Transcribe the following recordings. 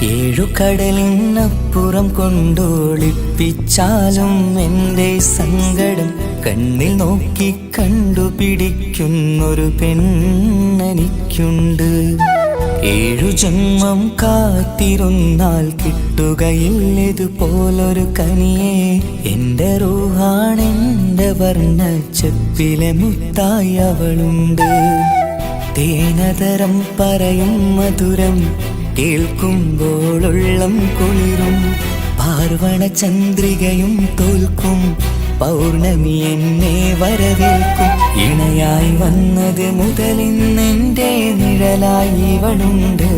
ഏഴുകടലിനപ്പുറം കൊണ്ടൊളിപ്പിച്ചാലും എൻ്റെ സങ്കടം കണ്ണിൽ നോക്കി കണ്ടുപിടിക്കുന്നൊരു പെണ്ണെനിക്കുണ്ട്. 7 ജന്മം കാത്തിരുന്നാൽ കിട്ടുകയില്ലതുപോലൊരു കനിയെ. എൻ്റെ റൂഹാണെൻ്റെ വർണ്ണച്ചപ്പിലെ മുത്തായി അവളുണ്ട്. തേനതരം പറയും മധുരം കേൾക്കുമ്പോളുള്ളം കുളിരും. പാർവണ ചന്ദ്രികയും തോൽക്കും, പൗർണമി എന്നെ വരവേൽക്കും. ഇണയായി വന്നത് മുതലിന്നെൻ്റെ നിഴലായി ഇവളുണ്ട്.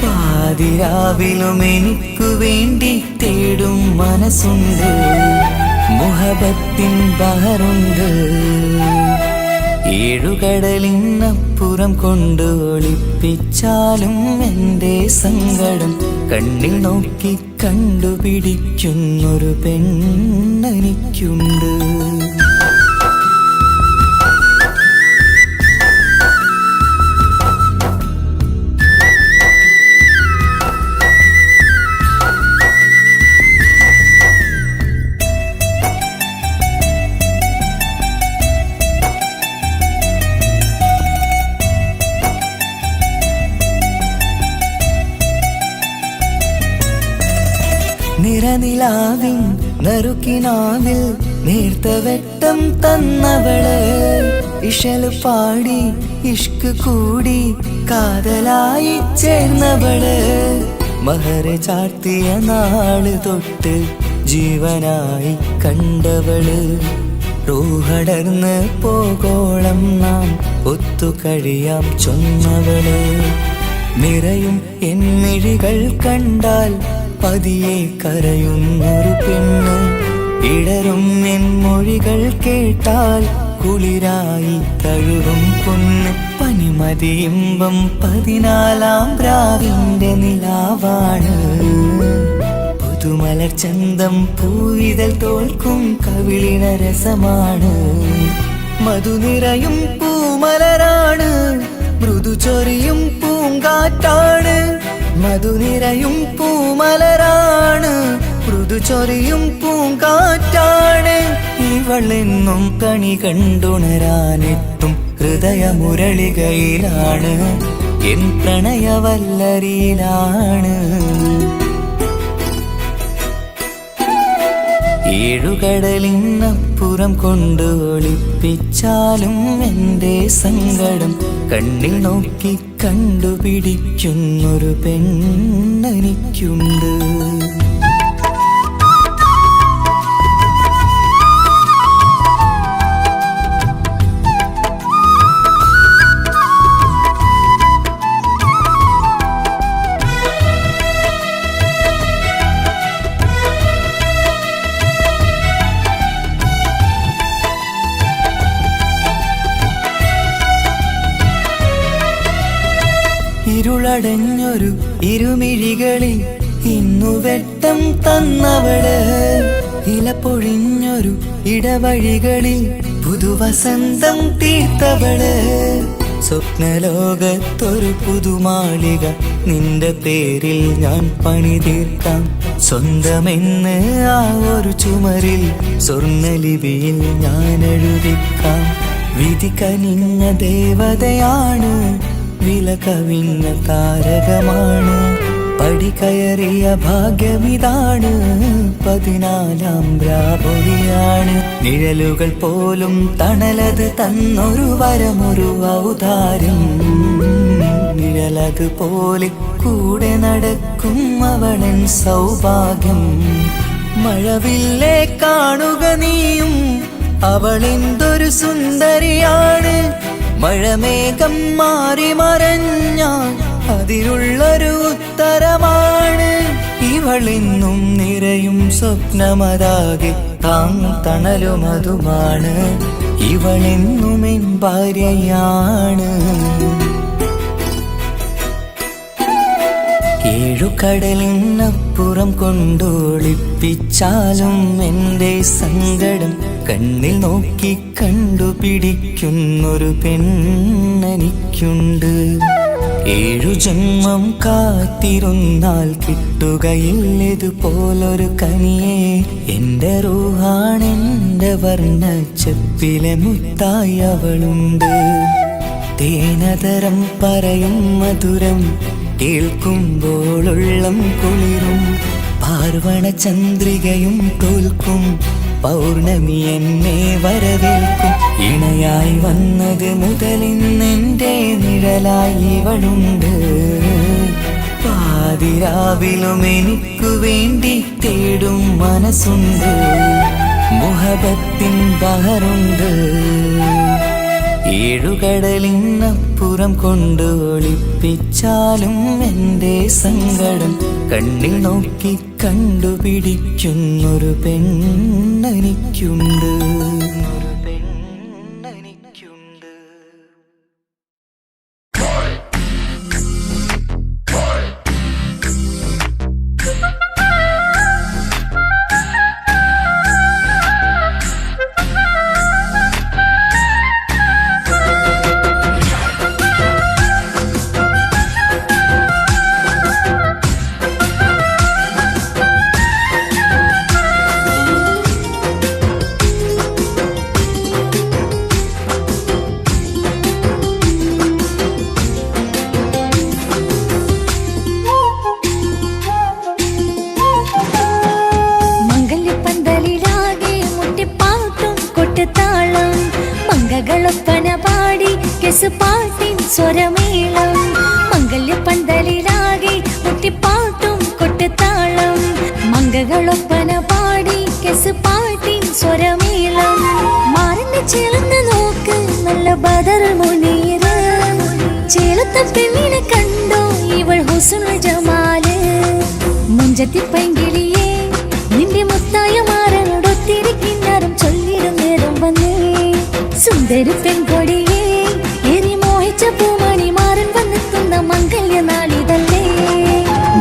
പാതിരാവിലും എനിക്കു വേണ്ടി തേടും മനസ്സുണ്ട്. മുഹബത്തിൻ ബഹറുണ്ട്. 7 കടലിനപ്പുറം കൊണ്ടൊളിപ്പിച്ചാലും എൻ്റെ സങ്കടം കണ്ണിൽ നോക്കി കണ്ടുപിടിക്കുന്നൊരു പെണ്ണെനിക്കുണ്ട്. നിറനിലാവിൻ നറുക്കിനാവിൽ നേർത്ത വെട്ടം തന്നവള്. ഇശല് പാടി ഇഷ്ക് കൂടി കാതലായി ചേർന്നവള്. മഹർ ചാർത്തിയ നാള് തൊട്ട് ജീവനായി കണ്ടവള്. റൂഹടർന്ന് പോകോളം നാം ഒത്തു കഴിയാം ചൊന്നവള്. നിറയും എന്നിഴികൾ കണ്ടാൽ പതിയെ കരയുന്നൊരു പെണ്ണ്. ഇടറും എൻ മൊഴികൾ കേട്ടാൽ കുളിരായി തഴുകും പൊന്ന്. പനിമതിയിമ്പം 14-ാം രാവിന്റെ നിലാവാണ്. പുതുമലർ ചന്തം പൂവിതൽ തോൽക്കും കവിളിന രസമാണ്. മധുനിറയും പൂമലരാണ്, മൃദു ചൊരിയും പൂങ്കാറ്റാണ്. മധുനിറയും പൂമലരാണ്, മൃദു ചൊരിയും പൂങ്കാറ്റാണ്. ഇവളെന്നും കണി കണ്ടുണരാനെത്തും ഹൃദയമുരളികയിലാണ്. എൻ പ്രണയവല്ലരിയിലാണ്. 7 കടലിനപ്പുറം കൊണ്ടൊളിപ്പിച്ചാലും എൻ്റെ സങ്കടം കണ്ണിൽ നോക്കി കണ്ടുപിടിക്കുന്നൊരു പെണ്ണെനിക്കുണ്ട്. ഇരുളടഞ്ഞൊരു ഇരുമിഴികളിൽ ഇന്നു വെട്ടം തന്നവള്. ഇല പൊഴിഞ്ഞൊരു ഇടവഴികളിൽ പുതുവസന്തം തീർത്തവള്. സ്വപ്നലോകത്തൊരു പുതുമാളിക നിന്റെ പേരിൽ ഞാൻ പണി തീർക്കാം. സ്വന്തമെന്ന് ആ ഒരു ചുമരിൽ സ്വർണ്ണലിപിയിൽ ഞാൻ എഴുതിക്കാം. വിധി കനിഞ്ഞ ദേവതയാണ്, വില കവിഞ്ഞ താരകമാണ്. പടി കയറിയ ഭാഗ്യമിതാണ്, 14-ാം രാപൊലിയാണ്. നിഴലുകൾ പോലും തണലത് തന്നൊരു വരമൊരു ഔദാര്യം. നിഴലത് പോലെ കൂടെ നടക്കും അവളൻ സൗഭാഗ്യം. മഴവില്ലേ കാണുക നീയും, അവളെന്തൊരു സുന്ദരിയാണ്. മഴമേഘം മാറി മറഞ്ഞാൽ അതിനുള്ളൊരു ഉത്തരമാണ്. ഇവളെന്നും നിറയും സ്വപ്നമതാകെ താങ്ങും തണലുമതുമാണ്. ഇവളെന്നും എൻ ഭാര്യയാണ്. 7 കടലിനപ്പുറം കൊണ്ടൊളിപ്പിച്ചാലും എൻ്റെ സങ്കടം കണ്ണിൽ നോക്കി കണ്ടുപിടിക്കുന്നൊരു പെണ്ണെനിക്കുണ്ട്. ഏഴു ജന്മം കാത്തിരുന്നാൽ കിട്ടുകയില്ലതുപോലൊരു കനിയെ. എന്റെ റൂഹാണെന്റെ വർണ്ണച്ചെപ്പിലെ മുത്തായി അവളുണ്ട്. തേനതരം പറയും മധുരം കേൾക്കുമ്പോളുള്ളം കുളിരും. പാർവണ ചന്ദ്രികയും തോൽക്കും പൗർണമി എന്നെ വരവേൽക്കും. ഇണയായി വന്നത് മുതലിന്നെന്റെ നിഴലായി ഇവളുണ്ട്. പാതിരാവിലും എനിക്കു വേണ്ടി തേടും മനസ്സുണ്ട്. മുഹബത്തിൻ ബഹറുണ്ട്. ഏഴുകടലിനപ്പുറം കൊണ്ട് ഒളിപ്പിച്ചാലും എൻ്റെ സങ്കടം കണ്ണിൽ നോക്കി കണ്ടുപിടിക്കുന്നൊരു പെണ്ണെനിക്കുണ്ട്. മംഗളൊപ്പന പാടി കെസുപാട്ടിൻ സ്വരമേളം. മംഗല്യപ്പന്തലിലാകെ മുട്ടിപ്പാട്ടും കൊട്ടുതാളം. മംഗളൊപ്പന പാടി കെസുപാട്ടിൻ സ്വരമേളം. മാറിന്റെ ചേർന്ന് നോക്ക് നല്ല ബദർ മുനീറ്. ചേലത്തെ പെണ്ണിനെ കണ്ടോ ഇവൾ ഹുസ്നുൽ ജമാല്. മുഞ്ചത്തി പൈങ്കിളിയെ നിന്റെ മുത്തായ മാറനോടൊത്തിരി കിന്നാരം ചൊല്ലിടും നേരം വന്നേ. സുന്ദരി പെൺകൊടിയെ എരി മോഹിച്ച പൂമണി മാറൻ വന്നെത്തുന്ന മംഗല്യ നാളിതല്ലേ.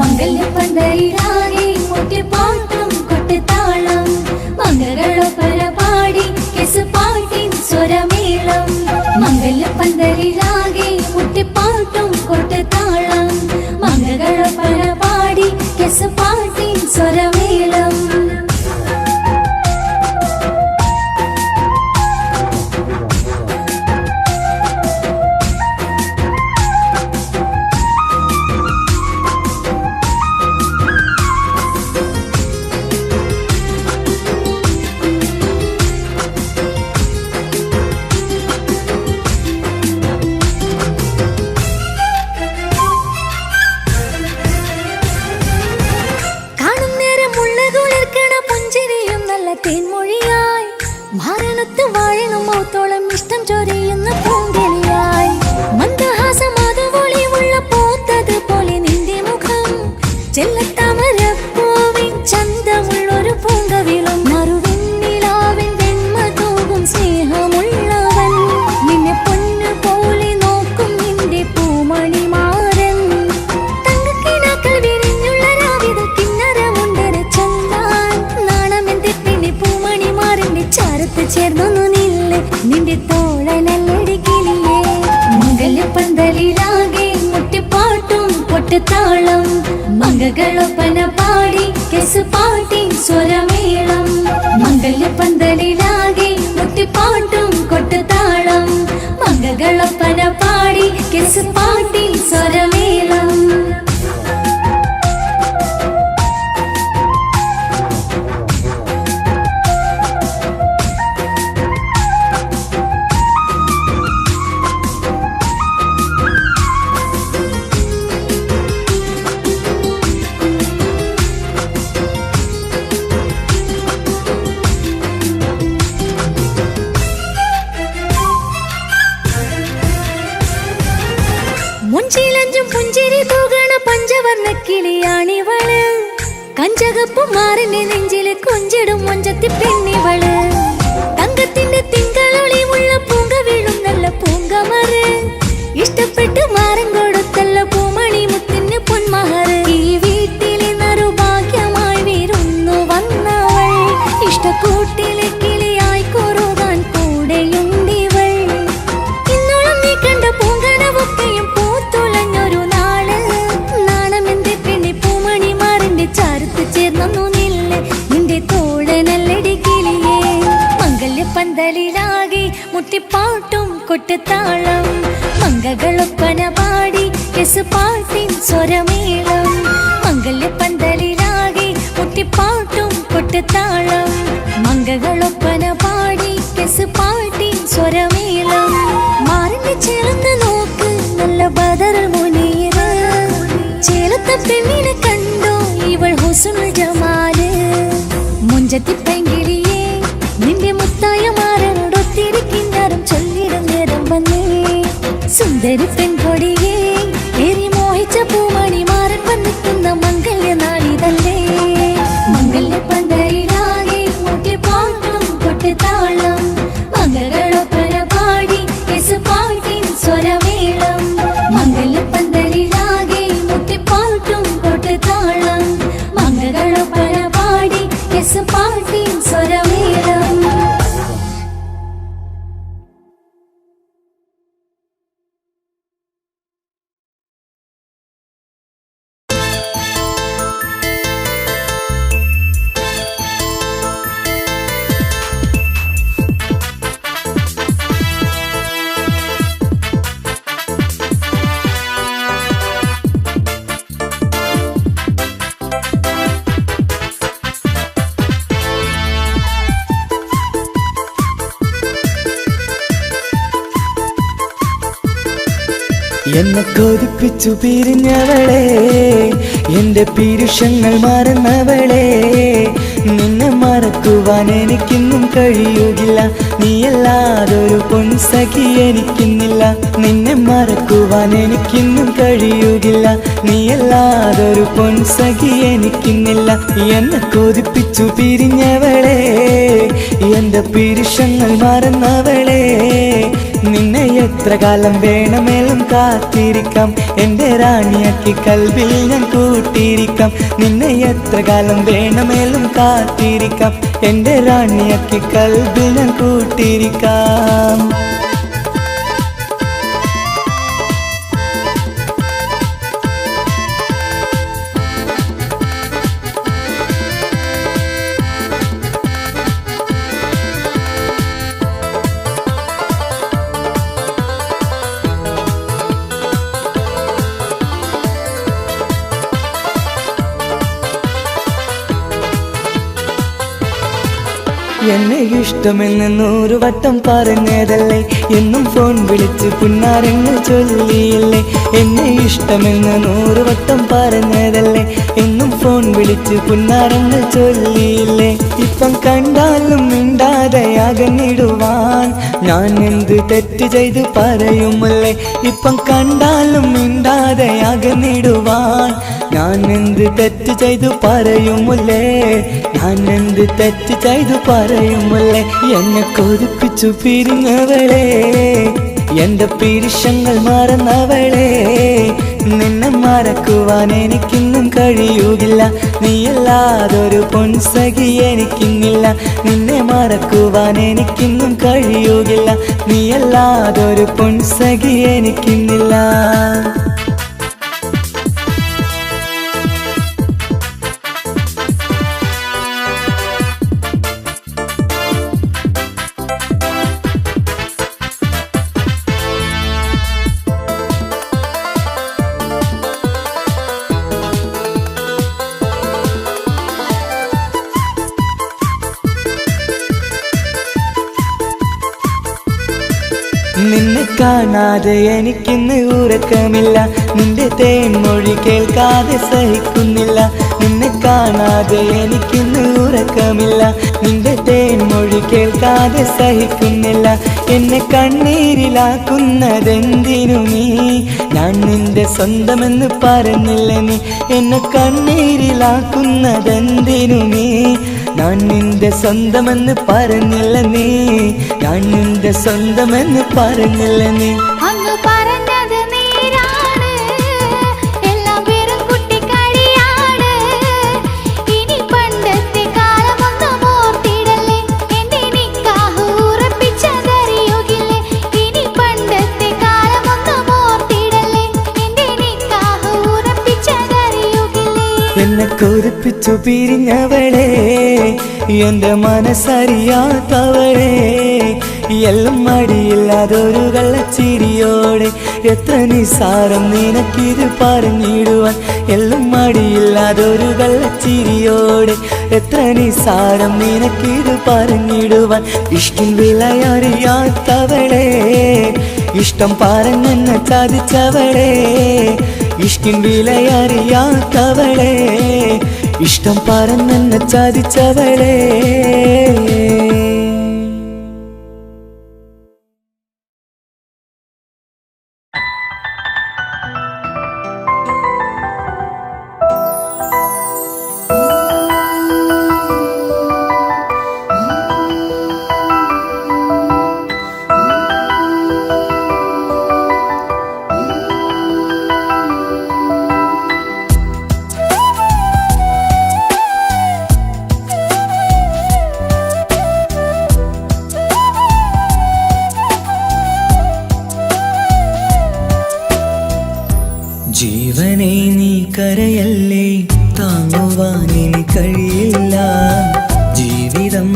മംഗല്യപ്പന്തലിലാകെ മുട്ടിപ്പാട്ടും കൊട്ടുതാളം. മംഗളൊപ്പന പാടി കെസുപാട്ടിൻ സ്വരമേളം. മംഗല്യപ്പന്തലിലാകെ മുട്ടിപ്പാട്ടും കൊട്ടുതാളം. മംഗളൊപ്പന പാടി കെസുപാട്ടിൻ സ്വരമേളം. തെന്മൊഴിയായി മരണത്ത് വാഴണം മൗത്തോളം ഇഷ്ടം ചൊരിയുന്ന പൂങ്കിളിയായി. മന്ദഹാസമാതുവൊളിയുള്ള പോത്തത് പോലെ നിന്റെ മുഖം. ചെല്ലത്താമരപ്പൂവിൻ ചന്തമുള്ളൊരു പൂങ്കവിളും. മറുവെണ്ണിലാവിൻ വെണ്മ തൂകും സ്നേഹമുള്ളവൻ. നിന്നെ പൊന്നു പോലെ നോക്കും നിന്റെ പൂമണി മാറൻ. തങ്കക്കിനാക്കൾ വിരിഞ്ഞുള്ള രാവിതൽ കിന്നരമുണ്ടര ചന്താൻ. നാണമെന്തെ പിന്നെ പൂമണി മാറിന്റെ ചാരത്ത് ചേർന്നൊന്നു നില്ല് നിന്റെ തോഴനല്ലടിക്കില്ലേ. മംഗല്യപ്പന്തലിലാകെ മുട്ടിപ്പാട്ടും കൊട്ടുതാളം. മംഗളൊപ്പന പാടി കെസുപാട്ടിൻ സ്വരമേളം. മംഗല്യപ്പന്തലിലാകെ മുട്ടിപ്പാട്ടും കൊട്ടുതാളം. മംഗളൊപ്പന പാടി കെസുപാട്ടിൻ സ്വരമേളം. മുഞ്ചിലഞ്ചും പുഞ്ചിരി തൂകണ പഞ്ചവർണ്ണ കിളിയാണിവള്. കഞ്ചകപ്പും മാറിന്റെ നെഞ്ചില് കൊഞ്ചിടും മൊഞ്ചത്തി പെണ്ണിവള്. തങ്കത്തിന്റെ തിങ്കളൊളിവുള്ള പൂങ്ക വീഴും നല്ല പൂങ്കമറ്. ഇഷ്ടപ്പെട്ട് മാറൻ കൊടുത്തല്ല പൂമണി മുത്തിന് പൊന്മഹറ്. ഈ വീട്ടിലെ നറുഭാഗ്യമായി വീരുന്നു വന്നവൾ. ഇഷ്ടക്കൂട്ടിലെ കിളിയായി കൊറുകാൻ കൂടെയുണ്ടിവൾ. ഇന്നോളം നീ കണ്ട പൂങ്കനവൊക്കെയും പൂത്തുലഞ്ഞൊരു മുട്ടിപ്പാട്ടും കൊട്ടുതാളം മംഗളൊപ്പന പാടി കെസുപാട്ടിൻ സ്വരമേളം മംഗല്യപ്പന്തലിലാകെ മുട്ടിപ്പാട്ടും കൊട്ടുതാളം മംഗളൊപ്പന പാടി കെസുപാട്ടിൻ സ്വരമേളം മാറിന്റെ ചേർന്ന് നോക്ക് നല്ല ബദറുൽ മുനീറ് ചേലത്തെ പെണ്ണിനെ കണ്ടോ ഇവൾ ഹുസ്നുൽ ജമാല് മുഞ്ചത്തി പൈങ്കിളിയേ നിന്റെ മുത്തായ മാറനോടൊത്തിരിക്കിന്നാരും ചൊല്ലിടും നേരം വന്നേ സുന്ദരി പെൺകൊടിയേ ഏറി മോഹിച്ച പൂമണി മാറൻ വന്നെത്തുന്ന മംഗല്യ നാളിതല്ലേ മംഗല്യ പന്തലിലാകെ മുട്ടിപ്പാട്ടും കൊട്ടുതാളം മംഗളൊപ്പന പാടി കെസുപാട്ടിൻ സ്വരമേളം മംഗല്യ പന്തലിലാകെ മുട്ടിപ്പാട്ടും കൊട്ടുതാളം മംഗളൊപ്പന പാടി കെസുപാട്ടിൻ സ്വരമേളം. എന്നെ കൊതിപ്പിച്ചു പിരിഞ്ഞവളെ എന്റെ പീരുഷങ്ങൾ മറന്നവളെ നിന്നെ മറക്കുവാൻ എനിക്കിന്നും കഴിയുകില്ല നീയല്ലാതൊരു പൊൻസഖി എനിക്കിന്നില്ല നിന്നെ മറക്കുവാൻ എനിക്കിന്നും കഴിയുകില്ല നീയല്ലാതൊരു പൊൻസഖി എനിക്കിന്നില്ല എന്നെ കൊതിപ്പിച്ചു പിരിഞ്ഞവളെ എന്റെ പീരുഷങ്ങൾ മറന്നവളെ നിന്നെ എത്ര കാലം വേണമെങ്കിലും കാത്തിരിക്കാം എന്റെ റാണിയാക്കി കൽവിൽ ഞാൻ കൂട്ടിയിരിക്കാം നിന്നെ എത്ര കാലം വേണമെങ്കിലും കാത്തിരിക്കാം എന്റെ റാണിയാക്കി കൽവിൽ ഞാൻ കൂട്ടിയിരിക്കാം. എന്നെ ഇഷ്ടമെന്ന് 100 വട്ടം പറഞ്ഞതല്ലേ എന്നും ഫോൺ വിളിച്ച് പുന്നാരങ്ങൾ ചൊല്ലിയില്ലേ എന്നെ ഇഷ്ടമെന്ന് 100 വട്ടം പറഞ്ഞതല്ലേ എന്നും ഫോൺ വിളിച്ച് പുന്നാരങ്ങൾ ചൊല്ലിയില്ലേ ഇപ്പം കണ്ടാലും മിണ്ടാതെ അകന്നിടുവാൻ ഞാൻ എന്ത് തെറ്റ് ചെയ്ത് പറയുമല്ലേ ഇപ്പം കണ്ടാലും മിണ്ടാതെ അകന്നിടുവാൻ ഞാൻ എന്ത് തെറ്റ് ചെയ്തു പറയുമല്ലേ ഞാൻ എന്ത് തെറ്റ് ചെയ്തു പറയുമല്ലേ എന്നെ കൊതിപ്പിച്ചു പിരിഞ്ഞവളെ എന്റെ പീരുഷങ്ങൾ മറന്നവളെ നിന്നെ മറക്കുവാൻ എനിക്കിന്നും കഴിയുകില്ല നീയല്ലാതൊരു പൊൻസഖി എനിക്കിന്നില്ല നിന്നെ മറക്കുവാൻ എനിക്കിന്നും കഴിയുകില്ല നീയല്ലാതൊരു പൊൻസഖി എനിക്കിന്നില്ല. നിന്നെ കാണാതെ എനിക്കിന്ന് ഉറക്കമില്ല നിന്റെ തേൻമൊഴി കേൾക്കാതെ സഹിക്കുന്നില്ല നിന്നെ കാണാതെ എനിക്കിന്ന് ഉറക്കമില്ല നിന്റെ തേൻമൊഴി കേൾക്കാതെ സഹിക്കുന്നില്ല എന്നെ കണ്ണീരിലാക്കുന്നതെന്തിനു നീ ഞാൻ നിന്റെ സ്വന്തമെന്ന് പറഞ്ഞില്ല നീ എന്നെ കണ്ണീരിലാക്കുന്നതെന്തിനു നീ ഞാൻ നിന്റെ സ്വന്തമെന്ന് പറഞ്ഞില്ല നീ ഞാൻ നിന്റെ സ്വന്തമെന്ന് പറഞ്ഞില്ല നീ അങ്ങ് പറഞ്ഞത് നേരാണ് എല്ലാം വെറും കുട്ടിക്കളിയാണ് ഇനി പണ്ടത്തെ കാലമൊന്നും ഓർത്തിടല്ലേ എന്റെ നിക്കാഹ് ഉറപ്പിച്ചതറിയുകില്ലേ ഇനി പണ്ടത്തെ കാലമൊന്നും ഓർത്തിടല്ലേ എന്റെ നിക്കാഹ് ഉറപ്പിച്ചതറിയുകില്ലേ എന്നെ കൊതിപ്പിച്ചു പിരിഞ്ഞവളെ എന്റെ മനസ്സറിയാത്തവളെ എല്ലാം മടിയില്ലാതൊരു കള്ളച്ചിരിയോടെ എത്ര നിസാരം നിനക്കിത് പറഞ്ഞിടുവാൻ എല്ലാം മടിയില്ലാതൊരു കള്ളച്ചിരിയോടെ എത്ര നിസാരം നിനക്കിത് പറഞ്ഞിടുവാൻ ഇഷ്ടിൻ വിലയറിയാത്തവളെ ഇഷ്ടം പറഞ്ഞെന്നെ ചതിച്ചവളെ ഇഷ്ടിൻ വിലയറിയാത്തവളെ ഇഷ്ടം പറഞ്ഞെന്നെ ചതിച്ചവളെ ജീവനെ നീ കരയല്ലേ താങ്ങുവാനിനി കഴിയില്ല ജീവിതം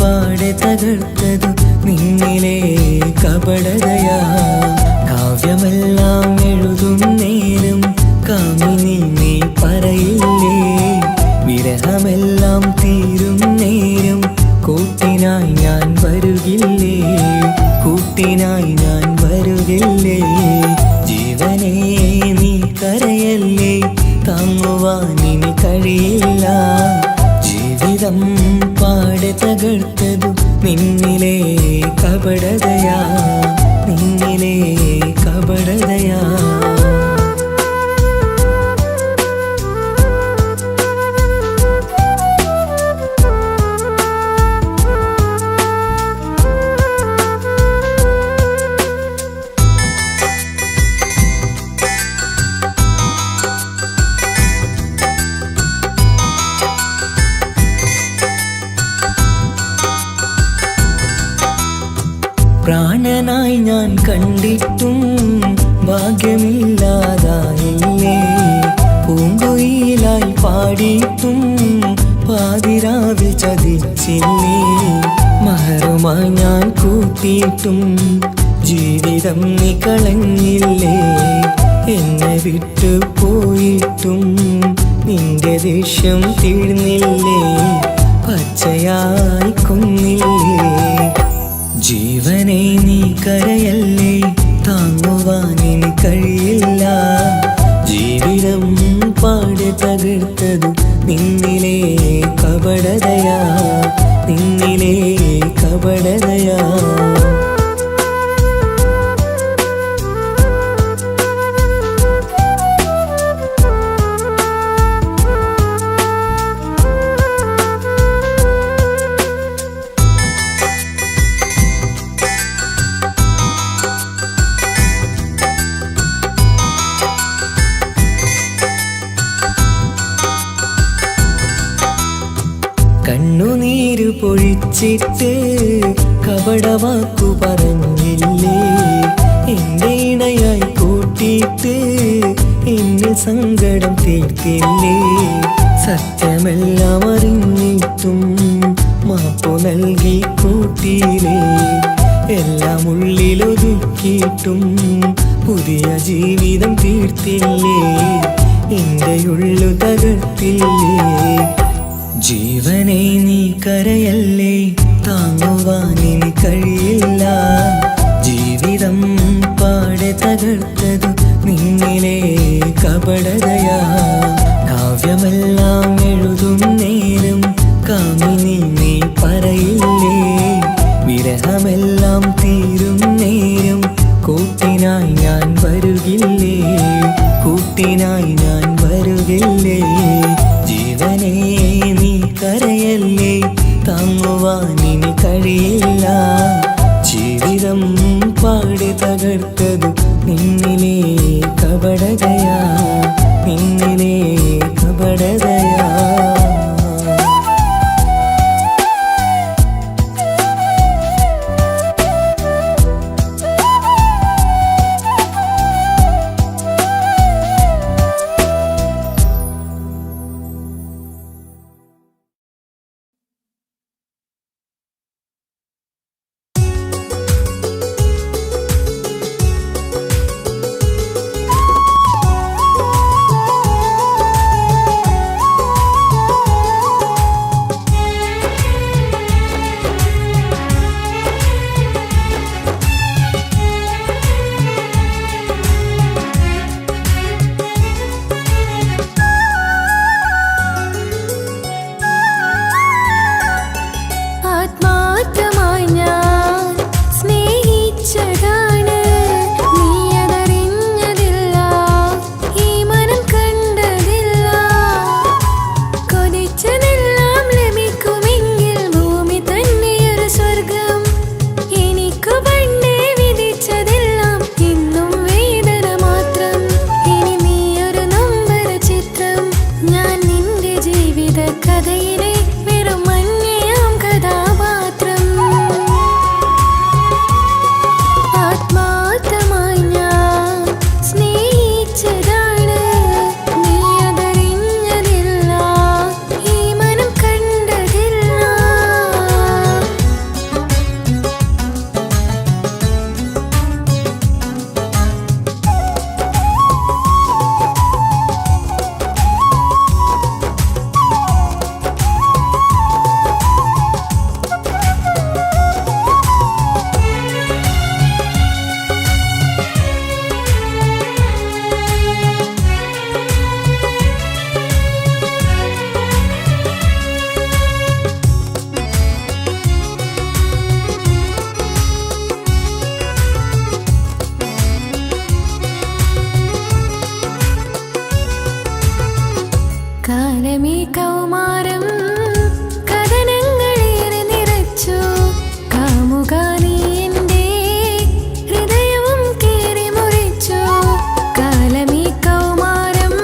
പാടെ തകർത്തതു നിന്നിലെ കപടതയാ കാവ്യമെല്ലാം എഴുതും നേരം കാമിനി നീ പറയില്ലേ വിരഹമെല്ലാം തീരും നേരം കൂട്ടിനായി ഞാൻ വരുകില്ലേ കൂട്ടിനായി ഞാൻ വരുകില്ലേ ജീവനേ നീ കരയല്ലേ താങ്ങുവാനിനി കഴിയില്ല ജീവിതം പാടെ തകർത്തതു നിന്നിലെ കപടതയാ നിന്നിലെ കപടതയാ പ്രാണനായി ഞാൻ കണ്ടിട്ടും ഭാഗ്യമില്ലാതായില്ലേ പൂങ്കുയിലായി പാടിയിട്ടും പാതിരാവിൽ ചതിച്ചില്ലേ മഹറുമായി ഞാൻ കൂട്ടിയിട്ടും ജീവിതം നീ കളഞ്ഞില്ലേ എന്നെ വിട്ടു പോയിട്ടും നിന്റെ ദേഷ്യം തീർന്നില്ലേ പച്ചയായി കൊന്നില്ലേ ജീവനെ നീ കരയല്ലേ താങ്ങുവാനിനി കഴിയില്ല ജീവിതം പാടെ തകർത്തതു നിന്നിലെ കപടതയാ നിന്നിലെ കപടതയാ കണ്ണുനീര് പൊഴിച്ചിട്ട് കപടവാക്കു പറഞ്ഞില്ലേ എന്റെ ഇണയായി കൂട്ടിയിട്ട് എന്നിൽ സങ്കടം തീർത്തില്ലേ സത്യമെല്ലാം അറിഞ്ഞിട്ടും മാപ്പു നൽകി കൂട്ടിയില്ലേ എല്ലാം ഉള്ളിലൊതുക്കിയിട്ടും പുതിയ ജീവിതം തീർത്തില്ലേ എന്റെ ഉള്ളു തകർത്തില്ലേ ജീവനെ നീ കരയല്ലേ താങ്ങുവാനിനി കഴിയില്ല ജീവിതം പാടെ തകർത്തതു നിന്നിലെ കപടതയാ കാവ്യമെല്ലാം എഴുതും നേരം കാമിനി നീ പറയില്ലേ വിരഹമെല്ലാം തീരും നേരം കൂട്ടിനായി ഞാൻ വരുകില്ലേ കൂട്ടിനായി ഞാൻ വരുകില്ലേ ജീവനേ നീ കരയല്ലേ താങ്ങുവാനിനി കഴിയില്ല ജീവിതം പാടെ തകർത്തതു നിന്നിലെ കപടതയാ നിന്നിലെ കപടതയാ ഞാൻ നിന്റെ ജീവിത കഥയിലെ വെറും മഞ്ഞയാം കഥാപാത്രം. ആത്മാർത്ഥമായി ഞാൻ സ്നേഹിച്ചതാണ്, നീ അതറിഞ്ഞതില്ല, ഈ മനം കണ്ടതില്ല. കാലമേ കൗമാരം കഥനങ്ങളേറെ നിറച്ചു, കാമുക നീ എൻ്റെ ഹൃദയവും കീറി മുറിച്ചു. കാലമേ കൗമാരം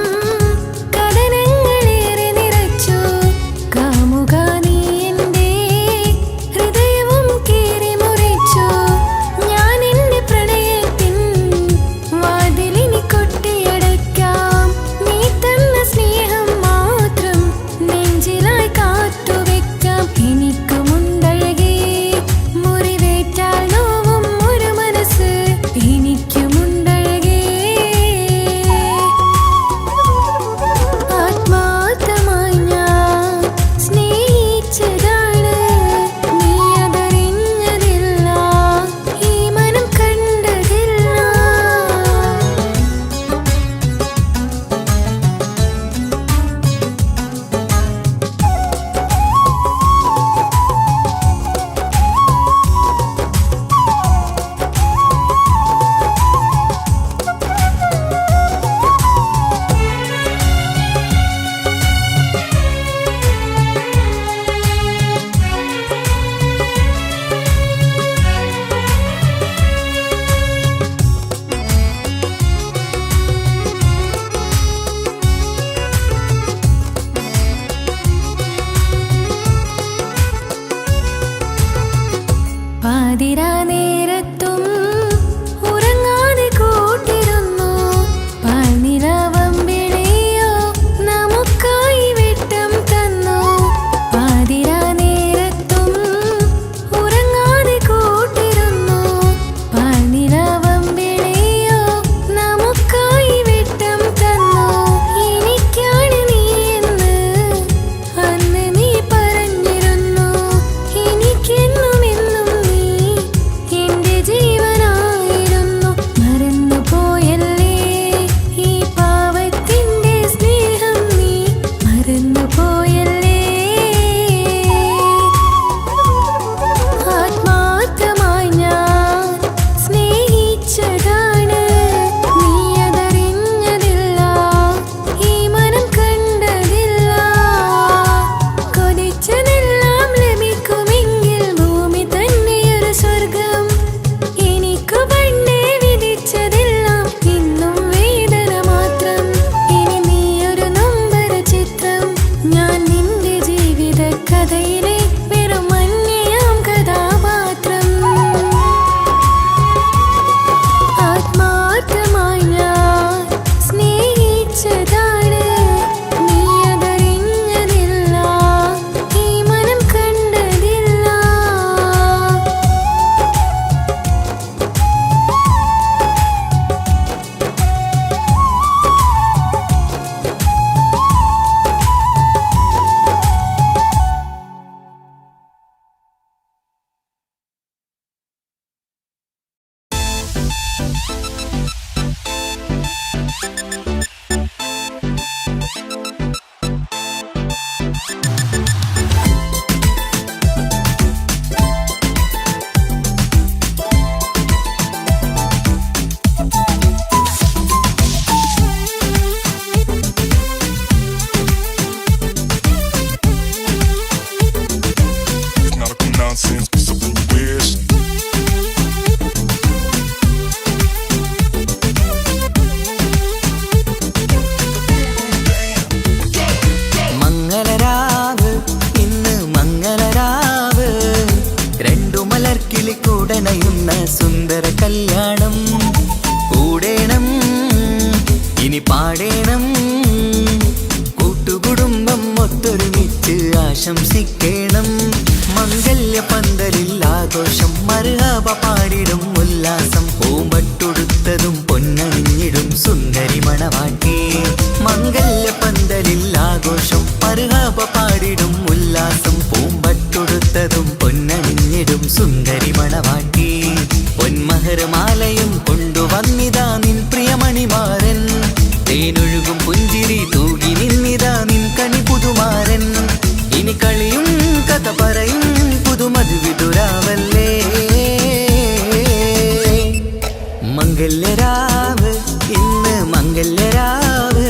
കഥനങ്ങളേറെ നിറച്ചു, കാമുക നീ എൻ്റെ ഹൃദയവും കീറി മുറിച്ചു. ഞാൻ എൻ്റെ പ്രണയത്തിൻ വാതിലിനി കൊട്ടിയടയ്ക്കാം, നീ തന്ന സ്നേഹം മാത്രം നെഞ്ചിലായി ആശംസിക്കണം. മംഗല്യ പന്തലിൽ ആഘോഷം മർഹബ പാടിടും ഉല്ലാസം. പൂമ്പട്ടുടുത്തതും പൊന്നണിഞ്ഞിടും സുന്ദരി മണവാട്ടി. മംഗല്യ പന്തലിൽ ആഘോഷം മർഹബ പാടിടും ഉല്ലാസം. പൂമ്പട്ടുടുത്തതും പൊന്നണിഞ്ഞിടും സുന്ദരി മണവാട്ടി. പൊന്മഹർമാലയും കൊണ്ടുവന്നിതാ നിൻ പ്രിയമണിമാരൻ. തേനൊഴുകും പുഞ്ചിരി തൂകി നിന്നിതാ നിൻ കണി പുതുമാരൻ. ഇനി കളിയും കഥ പറയും പുതുമധുവിതുരാവല്ലേ. മംഗല്യരാവ് ഇന്ന് മംഗല്യരാവ്.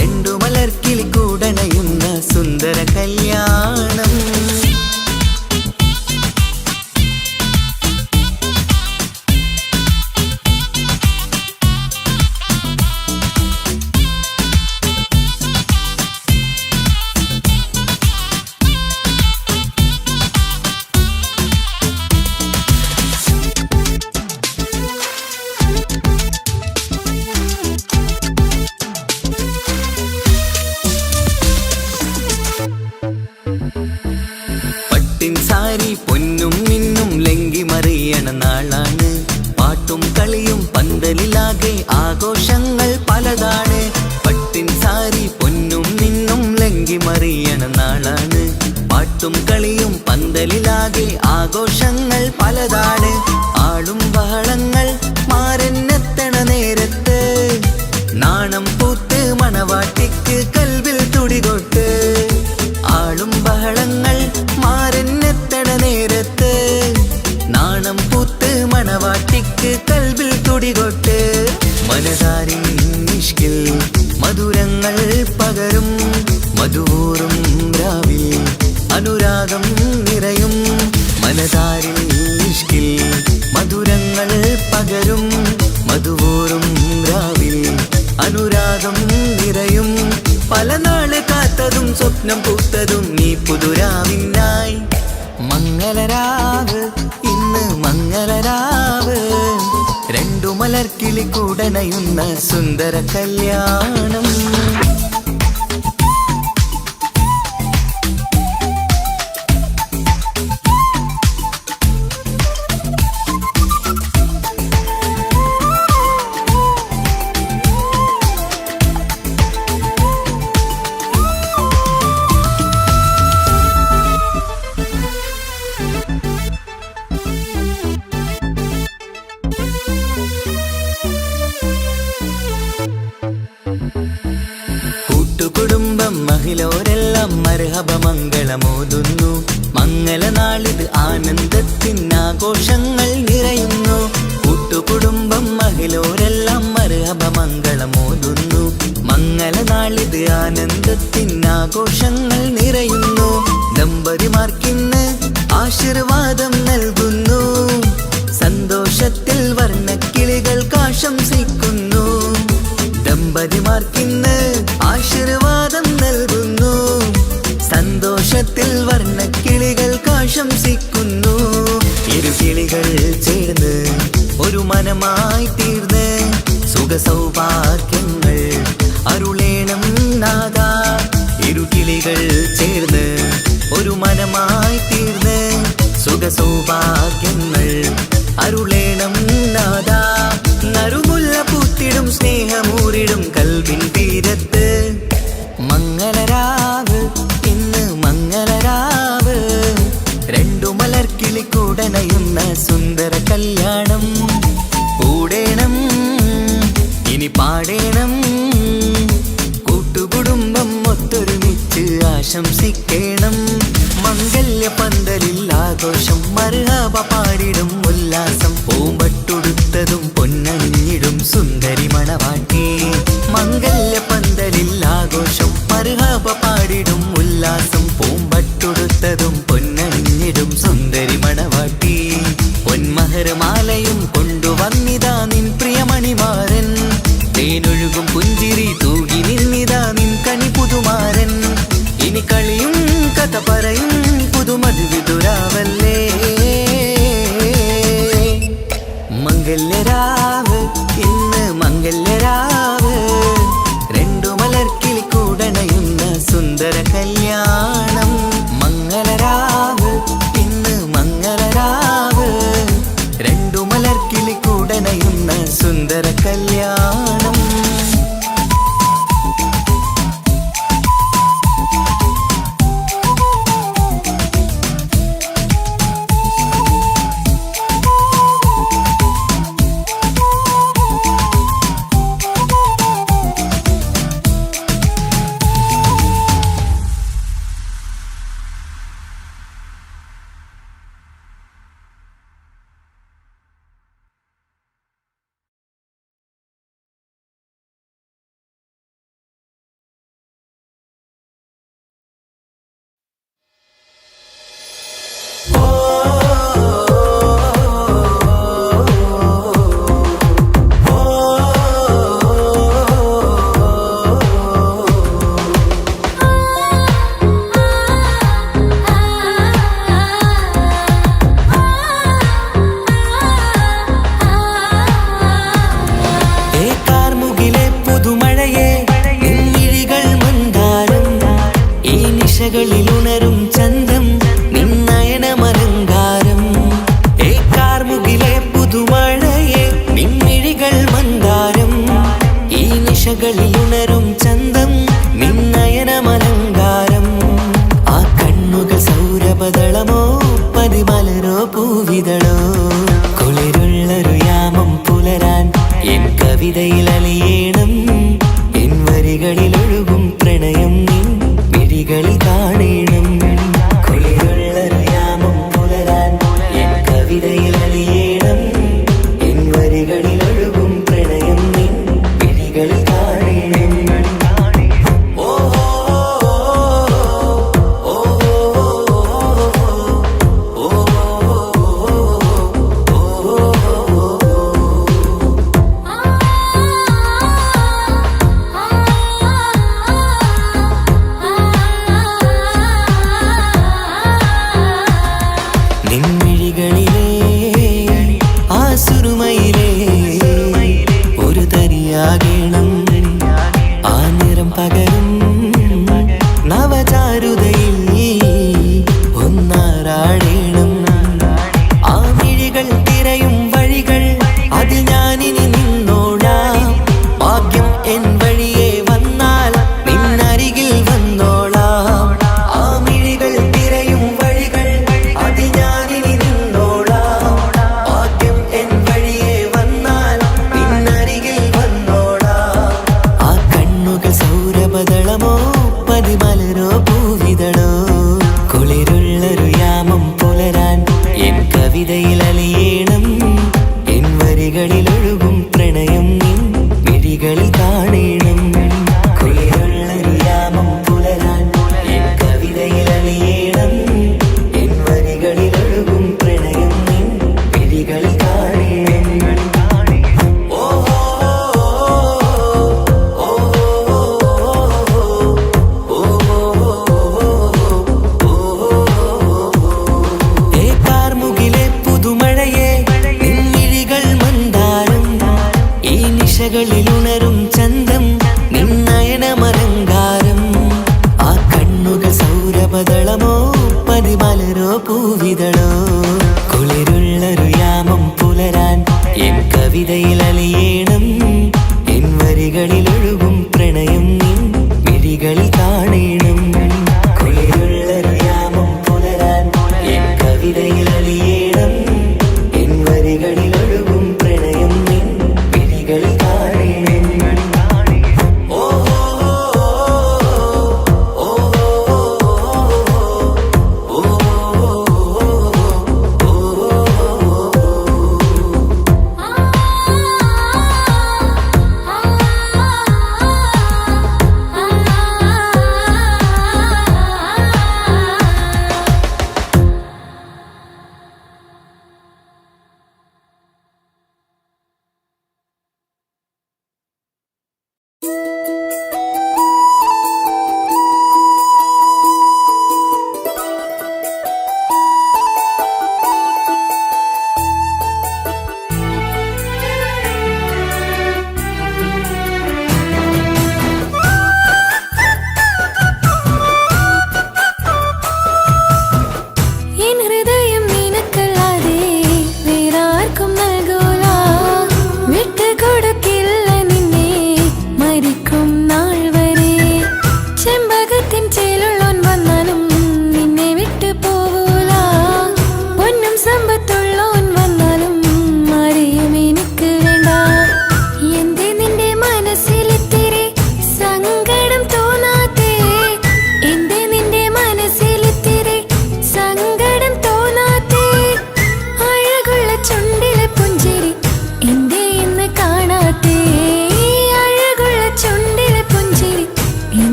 രണ്ടു മലർക്കിളി കൂടണയുന്ന സുന്ദര കല്യാണം. സാരി പൊന്നും മിന്നും ലങ്കി മറിയണ നാളാണ്. പാട്ടും കളിയും പന്തലിലാകെ ആഘോഷങ്ങൾ പലതാണ്. പട്ടിൻ സാരി പൊന്നും മിന്നും ലങ്കി മറിയണ നാളാണ്. പാട്ടും കളിയും പന്തലിലാകെ ആഘോഷങ്ങൾ പലതാണ്. ആളും ബഹളങ്ങൾ മാരെന്നെത്തണ നേരത്ത്. നാണം പൂത്ത് മണവാട്ടിക്ക് കൽവിൽ തുടികൊട്ട്. ആളും ബഹളങ്ങൾ മാരെന്നെത്തണ നേരത്ത്. നാണം പൂത്ത് മണവാട്ടിക്ക് കൽവിൽ തുടികൊട്ട്. മനതാരിൻ നിഷ്കിൽ മധുരങ്ങൾ പകരും. മധുവൂറും രാവിൽ അനുരാഗം നിറയും. മനതാരിൻ നിഷ്കിൽ മധുരങ്ങൾ പകരും. മധുവൂറും രാവിൽ അനുരാഗം നിറയും. പല നാള് കാത്തതും സ്വപ്നം പൂത്തതും നീ പുതുരാവിനായി. മംഗളരാവ് ഇന്ന് മംഗളരാവ്. രണ്ടു മലർക്കിളി കൂടണയുന്ന സുന്ദര കല്യാണം. കുടുംബം മഹിളോരെല്ലാം മർഹബ മംഗളമോതുന്നു. മംഗളനാളിത് ആനന്ദത്തിനാഘോഷങ്ങൾ നിറയുന്നു. കൂട്ടുകുടുംബം മഹിളോരെല്ലാം മർഹബ മംഗളമോതുന്നു. മംഗളനാളിത് ആനന്ദത്തിനാഘോഷങ്ങൾ നിറയുന്നു. ദമ്പതിമാർക്കിന്ന് ആശീർവാദം നൽകുന്നു. സന്തോഷത്തിൽ വർണ്ണക്കിളികൾക്ക് ആശംസിക്കുന്നു. ദമ്പതിമാർക്കിന്ന് ആശീർവാദം നൽകുന്നു. സന്തോഷത്തിൽ വർണ്ണക്കിളികൾക്ക് ആശംസിക്കുന്നു. ഇരുകിളികൾ ചേർന്ന് ഒരു മനമായി തീർന്ന് സുഖസൗഭാഗ്യങ്ങൾ അരുളേണം നാദാ. ഇരുകിളികൾ ചേർന്ന് ഒരു മനമായി തീർന്ന് സുഖസൗഭാഗ്യങ്ങൾ അരുളേണം നാദാ. നറുമുല്ല പൂത്തിടും സ്നേഹമൂറിടും കൽവിൻ തീരത്ത്. മംഗളരാവ് ഇന്ന് മംഗളരാവ്. രണ്ടു മലർക്കിളി കൂടണയുന്ന സുന്ദര കല്യാണം. കൂടേണം ഇനി പാടേണം. കൂട്ടുകുടുംബം ഒത്തൊരുമിച്ച് ആശംസിക്കണം. മംഗല്യ പന്തലിൽ ആഘോഷം മർഹബ പാടിടും ഉല്ലാസം. പൂമ്പട്ടുടുത്തതും പൊന്നണിഞ്ഞിടും സുന്ദരി മണവാട്ടി. മംഗല്യ പന്തലിൽ ആഘോഷം മർഹബ പാടിടും ഉല്ലാസം. പൂമ്പട്ടുടുത്തതും പൊന്നണിഞ്ഞിടും സുന്ദരി മണവാട്ടി. പൊന്മഹർമാലയും കൊണ്ടുവന്നിതാ നിൻ പ്രിയമണിമാരൻ. തേനൊഴുകും പുഞ്ചിരി തൂകി നിന്നിതാ നിൻ കണി പുതുമാരൻ. ഇനി കളിയും കഥ പറയും പുതുമധുവിതുരാവല്ലേ. മംഗല്യരാവ് ഇന്ന് മംഗല്യരാവ്. രണ്ടു മലർക്കിളി കൂടണയുന്ന സുന്ദര കല്യാണം. നിശകളിൽ ഉണരും ചന്തം നിന്നയനമലങ്കാരം ഏ കാർമുകിലെ പുതുമഴയെ നിൻമിഴികൾ മന്ദാരം ഈ നിശകളിൽ ഉണരും ചന്തം നിന്നയനമലങ്കാരം ആ കണ്ണുകൾ സൗരഭദളമോ പതിമലരോ പൂവിതളോ കുളിരുള്ളൊരു യാമം പുലരാൻ എൻ കവിതയിൽ അലിയേണം എൻ വരികളിൽ ഒഴുകും പ്രണയം നിൻ മിഴികളിൽ കാണണം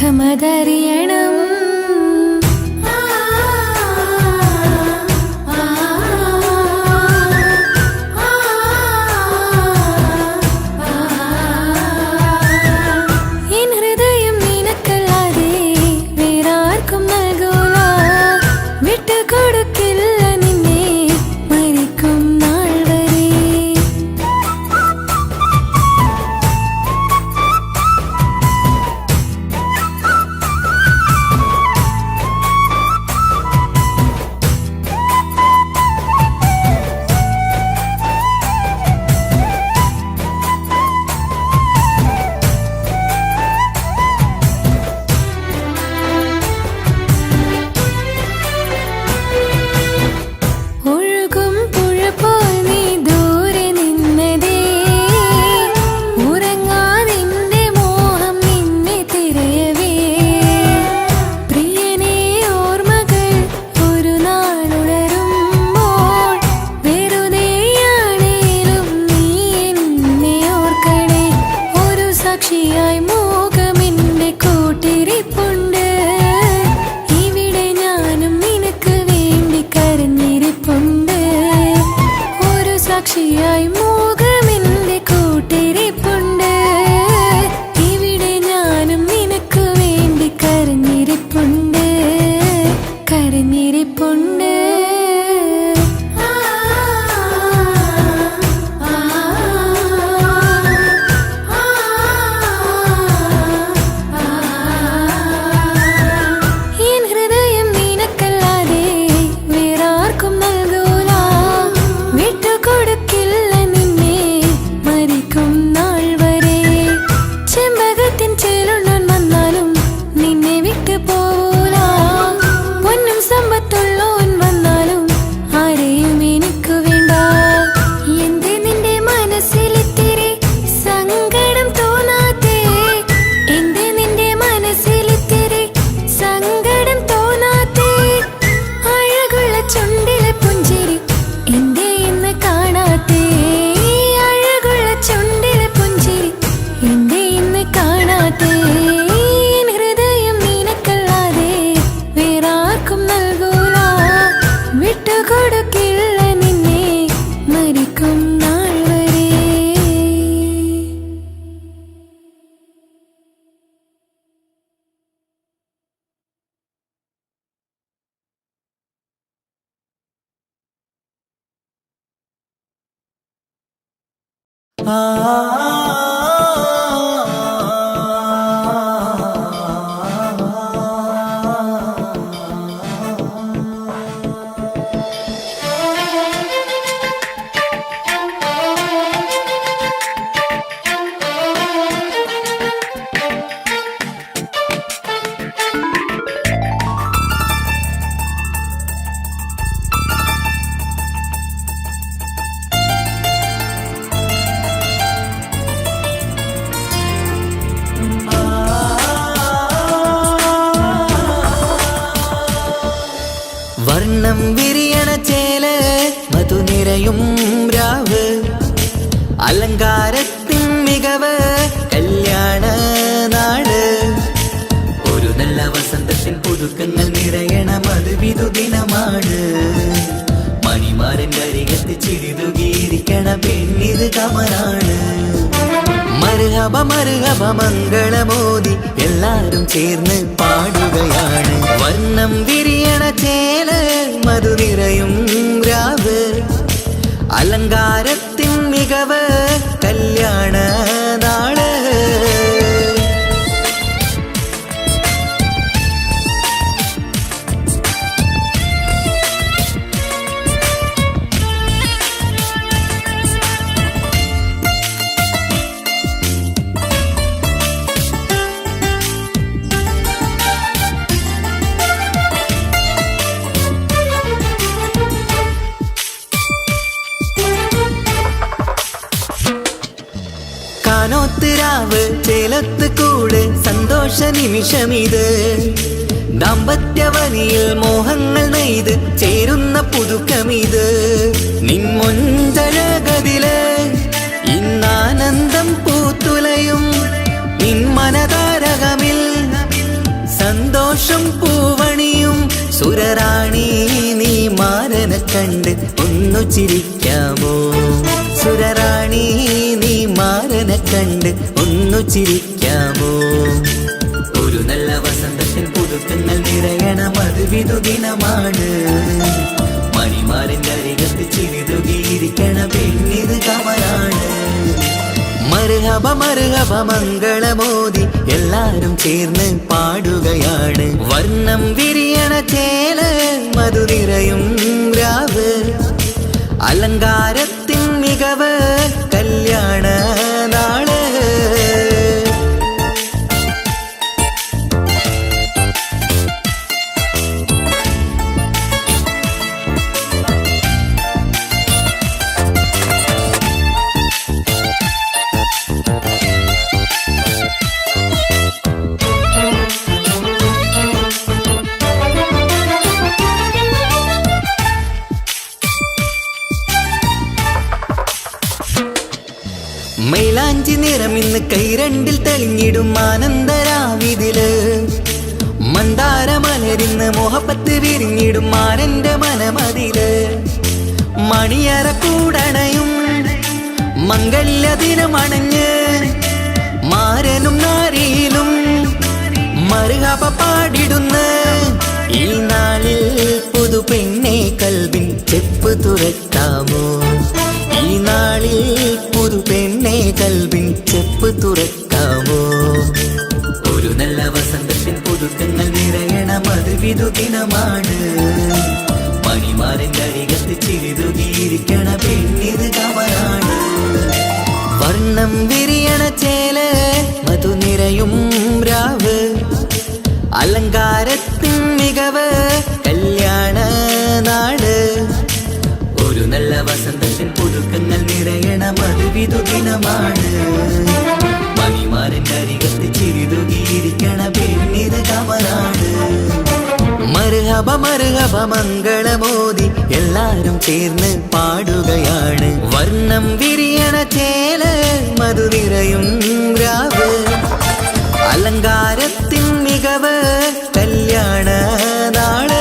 സുഖമതറിയണം. സാക്ഷിയായി മോഹമെന്റെ കൂട്ടിരിപ്പുണ്ട്. ഇവിടെ ഞാനും നിനക്ക് വേണ്ടി കരഞ്ഞിരിപ്പുണ്ട്, കരഞ്ഞിരിപ്പുണ്ട്. വർണ്ണം വിരിയണ ചേല് മധുനിരയും രാവ് അലങ്കാരത്തിൻ മികവ് കല്യാണ നാട് ഒരു നല്ല വസന്തത്തിൻ പുതുക്കങ്ങൾ നിറയണ മധുവിധു ദിനമാണ് മണിമാരൻ്റെ അരികത്ത് ചിരിതുകീരിക്കണ പെണ്ണിത് കമലാണ് മർഹബ മർഹബ മംഗളമോദി എല്ലാരും ചേർന്ന് പാടുകയാണ് വർണ്ണം വിരിയണ ചേല് മധുനിരയും രാവ് അലങ്കാരത്തിൻ മികവ് കല്യാണ നാട് കാനോത്തിരാവ് ചേലത്ത് കൂട് സന്തോഷ നിമിഷമിത് ദാമ്പത്യവനിയിൽ മോഹങ്ങൾ നെയ്ത് ചേരുന്ന പുതുക്കമിത് നിൻമൊഞ്ചഴകതില് ഇന്നാനന്ദം പൂത്തുലയും നിൻ മനതാരകമിൽ സുരറാണി നീ മാരനെ കണ്ട് ഒന്നു ചിരിക്കാമോ? സുരറാണി നീ മാരനെ കണ്ട് ഒന്നു ചിരിക്കാമോ? ഒരു നല്ല വസന്തത്തിൽ പുതുക്കങ്ങൾ നിറയണം, അത് വിധുദിനമാണ്. മണിമാരൻ്റെ അരികത്ത് ചിരിതുകിയിരിക്കണ പെണ്ണിത് കമലാണ്. മർഹബ മർഹബ മംഗളമോദി എല്ലാരും ചേർന്ന് പാടുകയാണ്. വർണ്ണം വിരിയണ ചേല മധുനിറയും രാവ്, അലങ്കാരത്തിൻ മികവ് കല്യാണ നാള്. മൈലാഞ്ചി നിറമിന്ന് കൈരണ്ടിൽ തെളിഞ്ഞിടും ആനന്ദരാവിതില്. മന്ദാരമലരിന്ന് മോഹപ്പത്ത് വിരിഞ്ഞിടും മാരന്റെ മനമതില്. മണിയറ കൂടണയും മംഗല്യ ദിനമണഞ്ഞ് മാരനും നാരിയിലും മർഹബ പാടിടുന്ന ഈ നാളിൽ പുതു പെണ്ണെ കൽവിൻ ചെപ്പ് തുറക്കാമോ? ഈ നാളിൽ പുതു പെണ്ണെ കൽവിൻ ചെപ്പ് തുറക്കാമോ? ഒരു നല്ല വസന്തത്തിൽ പുതുക്കങ്ങൾ നിറയണം, അത് വിധുദിനമാണ്. മണിമാരൻ്റെ അരികത്ത് ചിരിതുകിയിരിക്കണ പെണ്ണിത് കമലാണ്. വർണ്ണം വിരിയണ ചേല മധുനിറയും രാവ്, അലങ്കാരത്തിൻ മികവ് കല്യാണ നാട്. ഒരു നല്ല വസന്തത്തിൽ പുതുക്കങ്ങൾ നിറയണം, അത് വിധുദിനമാണ്. മണിമാരൻ്റെ അരികത്ത് ചിരിതുകിയിരിക്കണ പെണ്ണിത് കമലാണ്. മർഹബ മർഹബ മംഗളമോദി എല്ലാരും ചേർന്ന് പാടുകയാണ്. വർണ്ണം വിരിയണ ചേല മധുനിറയും രാവ്, അലങ്കാരത്തിൻ മികവ് കല്യാണ നാള്.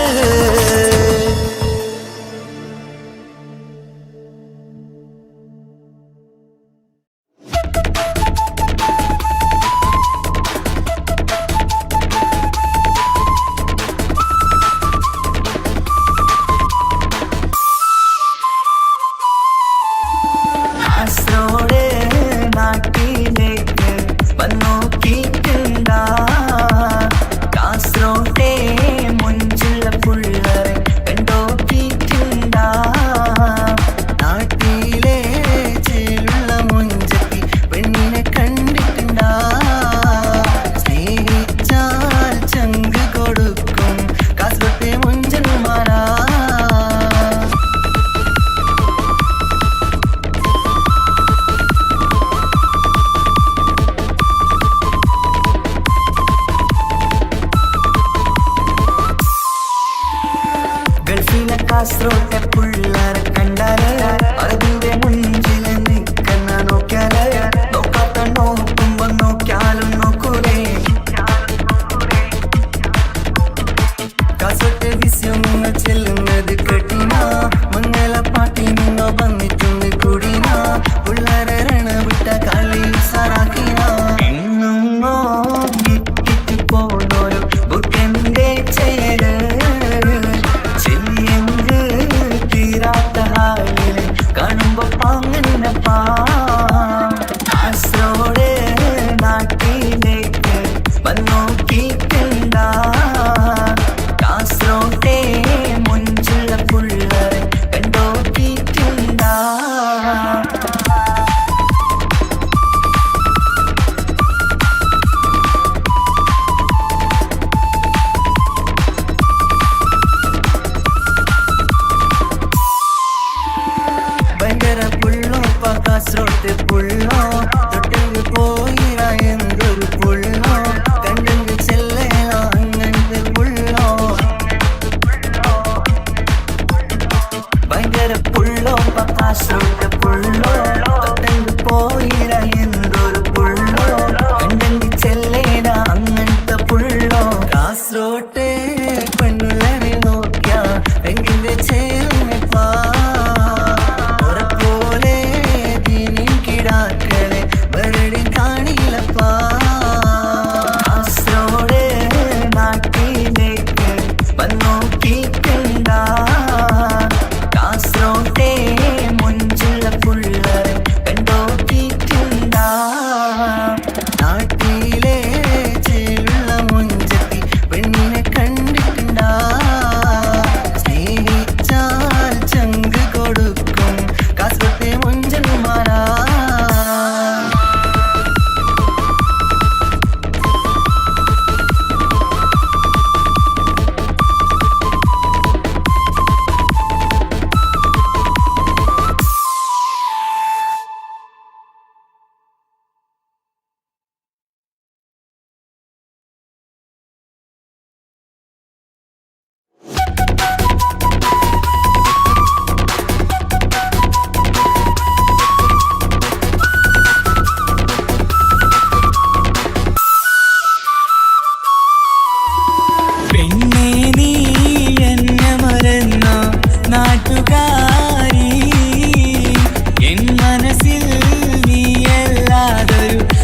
കാസർഗോട്ടെ പുള്ളാരെ കണ്ടാല് അതിന്റെ മുഞ്ചിൽ നിൽക്കുന്ന നോക്കിയാല് നോക്കാത്ത നോക്കുമ്പോ നോക്കിയാലും നോക്കൂലേ. കാസർഗോട്ടെ വിസ്യം നിങ്ങൾ ചെല്ലുന്നത് കേട്ടിന, മംഗളപ്പാട്ടി നിന്നോ വന്നിട്ടുണ്ട് കൂടിന, പുള്ളാരെ രണവിട്ട കളി സാറാക്കിന. എങ്ങോ കിട്ടിട്ട് പോണോരു ബുക്കന്റെ ചേര് കാണുമ്പോ പാങ്ങനപ്പാ. കാസർഗോഡ് നാട്ടിലേക്ക് വന്നോക്കിട്ടുണ്ട, കാസർഗോട്ടെ മുഞ്ചുള്ള പുള്ളരെ കണ്ടോക്കിട്ടുണ്ട. ഭയങ്കര പുള്ളോ കാസർഗോട്ടെ പുള്ളോ, തൊട്ടെങ്കിൽ പോയിര എന്തൊരു പുള്ളോ, കണ്ടെങ്കിൽ ചെല്ലണോ അങ്ങനത്തെ പുള്ളോ. ഭയങ്കര പുള്ളോ കാസർഗോട്ടെ പുള്ളോ, തൊട്ടെങ്കിൽ പോയിര എന്തൊരു പുള്ളോ, കണ്ടെങ്കിൽ ചെല്ലണ അങ്ങനത്തെ പുള്ളോ. കാസർഗോട്ടെ പെണ്ണുള്ളറിനോ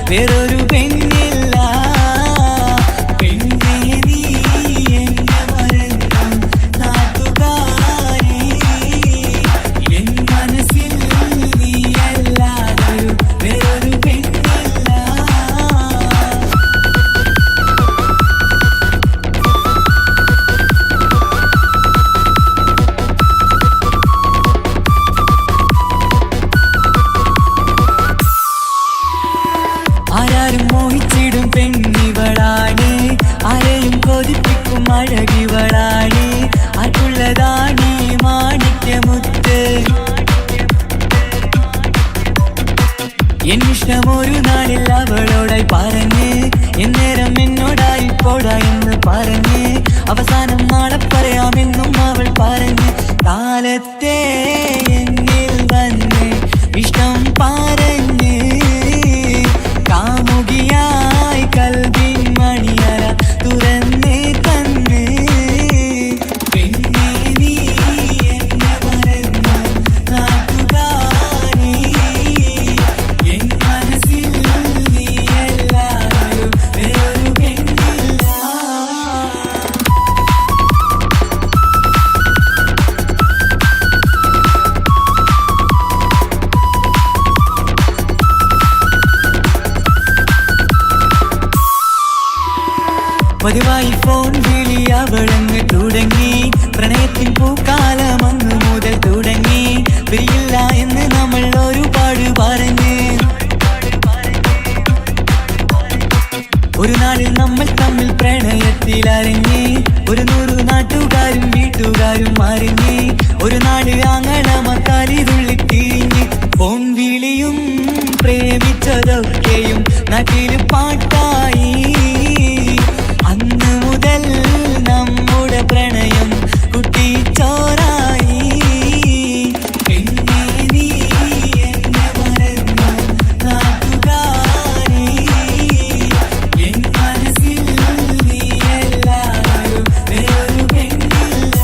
വേറൊരു പെണ്ണില്ല. പെണ്ണേ നീ എന്നെ മറന്നു നാട്ടുകാരി, എൻ മനസ്സിൽ നീയല്ലാതൊരു വേറൊരു പെണ്ണില്ല. ആരാരും മോഹിച്ചിടും പെണ്ണിവളാണ്, ആരെയും കൊതിപ്പിക്കും അഴകിവളാണ്, ആർക്കുള്ളതാണ് മാണിക്യമുത്ത്. എന്നിഷ്ടം ഒരു നാളിൽ അവളോടായി പറഞ്ഞ്, എന്നേരം എന്നോടായി പോടാ എന്ന് പറഞ്ഞ്, അവസാനം നാളെ പറയാമെന്നും അവൾ പറഞ്ഞ്, കാലത്തെ എന്നിൽ വന്ന് ഇഷ്ടം പറഞ്ഞ്, കാമുകിയായി കൽവിൻ മണിയറ തുറന്ന് തന്ന്. പെണ്ണേ നീ എന്നെ മറന്നു നാട്ടുകാരി, എൻ മനസ്സിൽ നീയല്ലാതൊരു വേറൊരു പെണ്ണില്ല. പതിവായി ഫോൺ വിളി അവളങ്ങ് തുടങ്ങി, പ്രണയത്തിൻ പൂക്കാലം അന്ന് മുതൽ തുടങ്ങി. പിരിയില്ല എന്ന് നമ്മൾ ഒരുപാട് പറഞ്ഞ്, ഒരു നാളിൽ നമ്മൾ തമ്മിൽ പ്രണയത്തിലറിഞ്ഞ്, 100 നാട്ടുകാരും വീട്ടുകാരും അറിഞ്ഞ്, ഒരു നാട് ആങ്ങളമക്കാലിതുള്ളി തിരിഞ്ഞ്. ഫോൺ വിളിയും പ്രേമിച്ചതൊക്കെയും നാട്ടിൽ പാട്ടായി. അന്ന് മുതൽ നമ്മുടെ പ്രണയം കുട്ടിച്ചോറായി. പെണ്ണേ നീ എന്നെ മറന്നു നാട്ടുകാരി, എൻ മനസ്സിൽ നീയല്ലാതൊരു വേറൊരു പെണ്ണില്ല.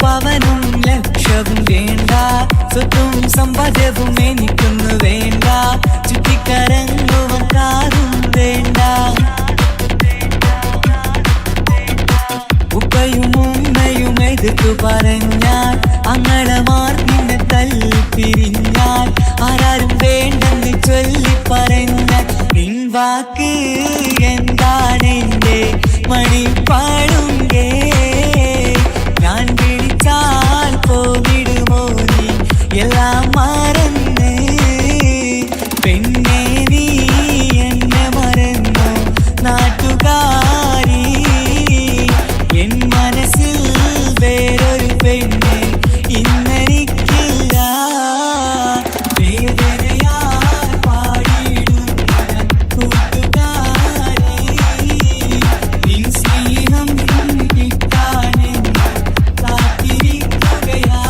പവനും ലക്ഷവും വേണ്ട, സ്വത്തും സമ്പാദ്യവും എനിക്കൊന്നു വേണ്ട, ചുറ്റിക്കറങ്ങുവാൻ കാറും വേണ്ട. ഉപ്പയും ഉമ്മയും എതിർത്തു പറഞ്ഞാൽ, അങ്ങളമാർ നിന്നെ തല്ലിപ്പിരിഞ്ഞാൽ, ആരാരും വേണ്ടെന്ന് ചൊല്ലി പറഞ്ഞാൽ, നിൻ വാക്ക് എന്താണെന്റെ മണിപ്പാടുങ്കേ. ഞാൻ വിളിച്ചാൽ പോവിടുമോ നീ എല്ലാം മറന്ന്. പെണ്ണേ നീ എന്നെ മറന്നു നാട്ടുകാരി, എൻ മനസ്സിൽ വേറൊരു പെണ്ണ് ഇന്നെനിക്കില്ല. വേദനയാൽ പാടിയിടുന്ന കൂട്ടുകാരി, നിൻ സ്നേഹം കിട്ടാനെന്ന് കാത്തിരിക്കുകയാ.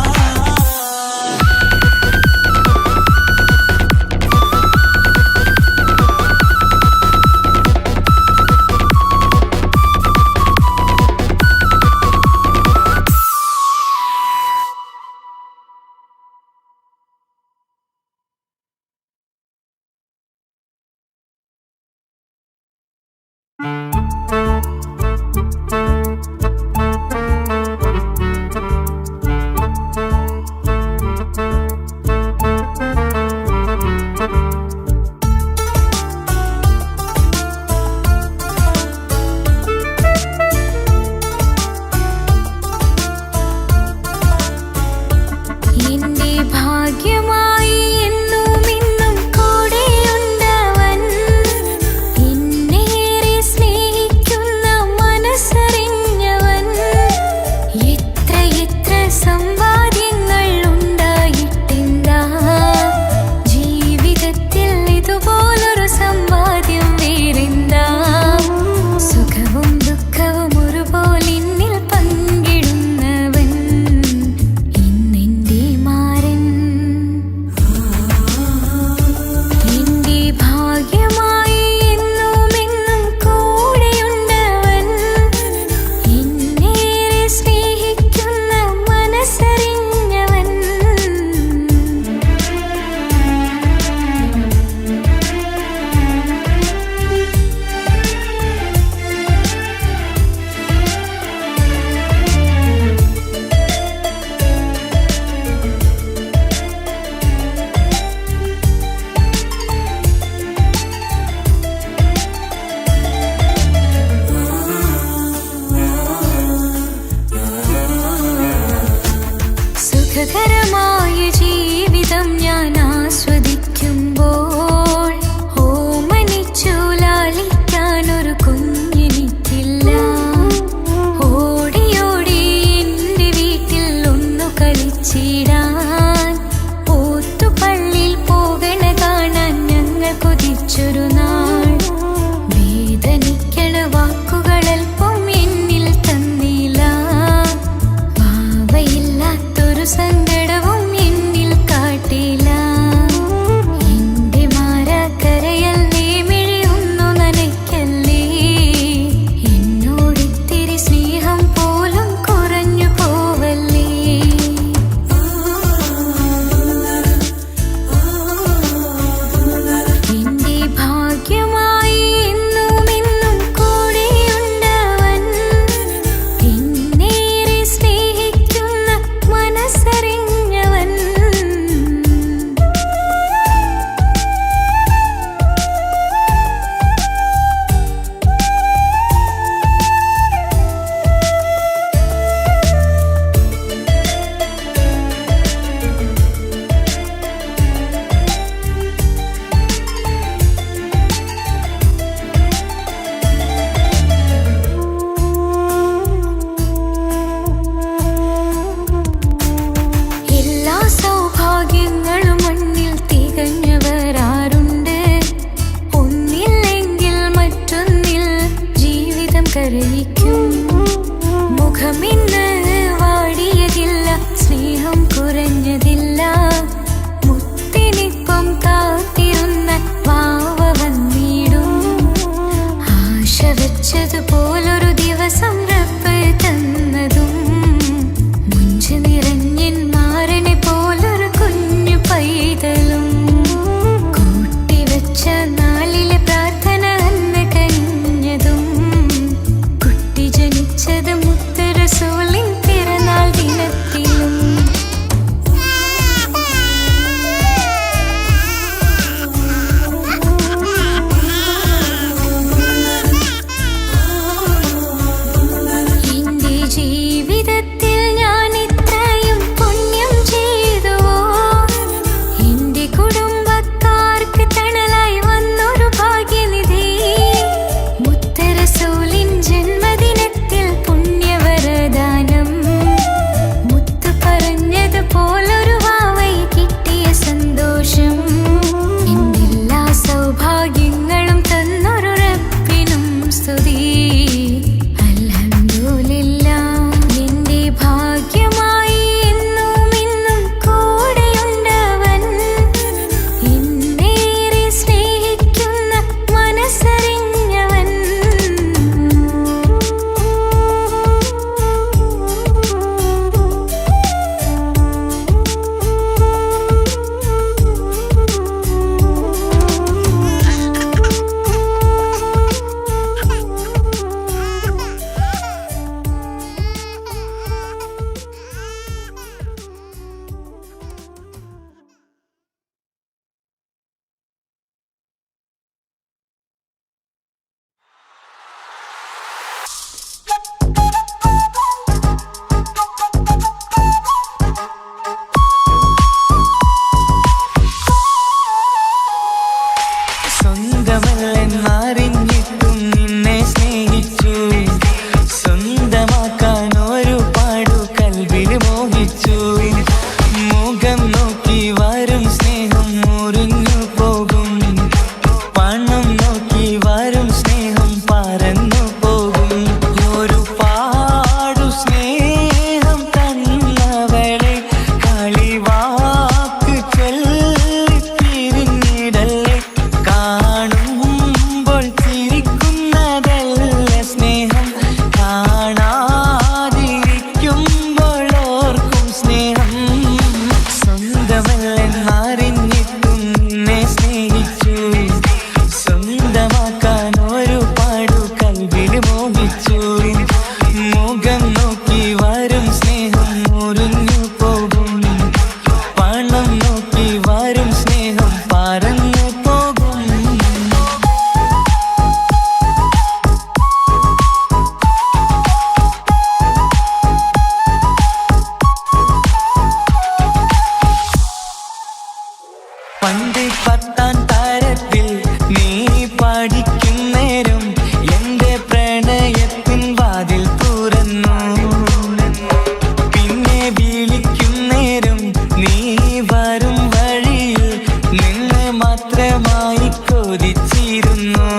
മാത്രമായി കൊതിച്ചിരുന്നു.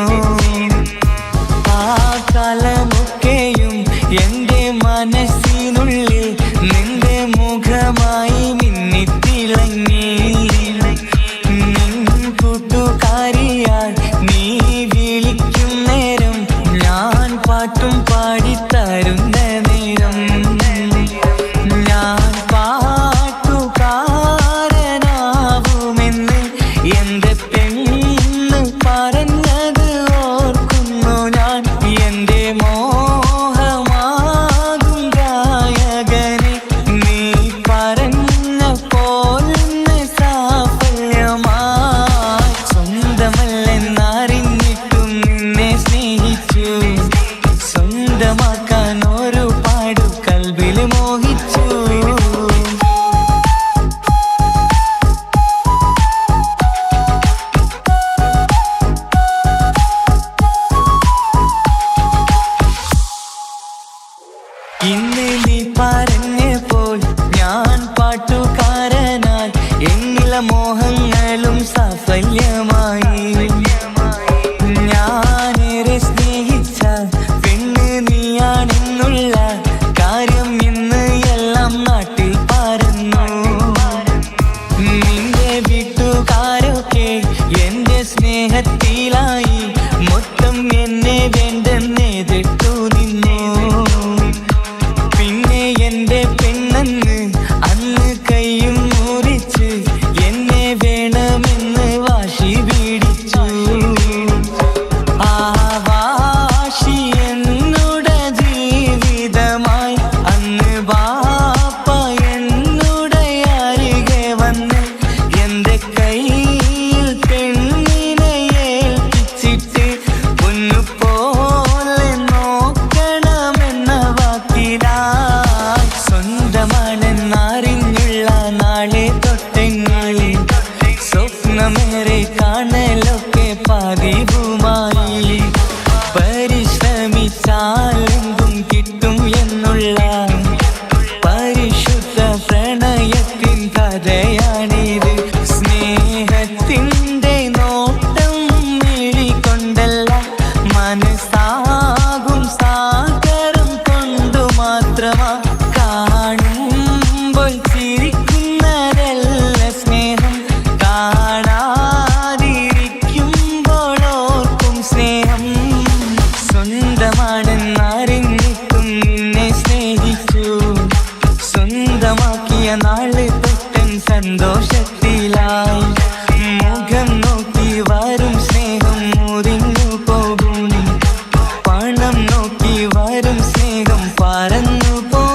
ആ കാലമൊക്കെയും എൻ്റെ മനസ്സിനുള്ളിൽ നിന്റെ മുഖമായി മിന്നിത്തിളങ്ങി. നിൻ കൂട്ടുകാരിയാൽ നീ വിളിക്കും നേരം ഞാൻ പാട്ടും പാടിത്തരുന്ന നേരം ഞാൻ പാട്ടുകാരനാവുമെന്ന് എൻ്റെ പെണ്ണ് പറഞ്ഞത് ഓർക്കുന്നു ഞാൻ. എൻ്റെ മോഹമാകും ഗായകനെ നീ പറഞ്ഞ പോലൊന്ന് സാഫല്യമായി. സ്വന്തമല്ലെന്നറിഞ്ഞിട്ടും നിന്നെ സ്നേഹിച്ചു. സ്വന്തമാക്കാൻ ഒരുപാട് കൽബിൽ മോഹിച്ചു. ഇന്ന് നീ പറഞ്ഞപ്പോൾ ഞാൻ പാട്ടുകാരനായി. എന്നിലെ മോഹങ്ങളും സാഫല്യമായി. ഞാനേറെ സ്നേഹിച്ച പെണ്ണ് നീയാണെന്നുള്ള കാര്യം ഇന്ന് എല്ലാം നാട്ടിൽ പറഞ്ഞു. നിന്റെ വീട്ടുകാരൊക്കെ എൻ്റെ സ്നേഹത്തിലായി. മൊത്തം എന്നെ വേണ്ടെന്നെതിർത്തു നിന്നു. പിന്നെ എൻ്റെ പെണ്ണെന്ന് അന്ന് കൈയും മുറിച്ച് എന്നെ വേണമെന്ന് വാശി പിടിച്ചു. ആ വാശി എന്നുടെ ജീവിതമായി. അന്ന് ബാപ്പ എന്നുടെ അരികെ വന്ന് എൻ്റെ കയ്യിൽ പെണ്ണിനെ ഏൽപ്പിച്ചിട്ട് പൊന്നുപോലെ നോക്കണമെന്ന വാക്കിലായി. സ്വന്തമാണെന്നറിഞ്ഞുള്ള നാളെ തൊട്ടെങ്കിൽ സ്വപ്നമേറെ കാണലൊക്കെ പതിവുമായി. പരിശ്രമിച്ചാലെന്തും കിട്ടും എന്നുള്ള പരിശുദ്ധ പ്രണയത്തിൻ കഥയാണിത്. സ്നേഹത്തിൻ്റെ നോട്ടം മിഴികൊണ്ടല്ല, മനസ്സാകും സാഗരം കൊണ്ടു മാത്രമാ. കാണുമ്പോൾ ചിരിക്കുന്നതല്ല സ്നേഹം, കാണാതിരിക്കുമ്പോൾ ഓർക്കും സ്നേഹം. സ്വന്തമാണെന്നറിഞ്ഞിട്ടും നിന്നെ സ്നേഹിച്ചു. സ്വന്തമാക്കിയ നാള് തൊട്ടൻ സന്തോഷത്തിലായി. മുഖം നോക്കി വരും സ്നേഹം മുറിഞ്ഞു പോകും. പണം നോക്കി വരും സ്നേഹം പറന്നു പോകും.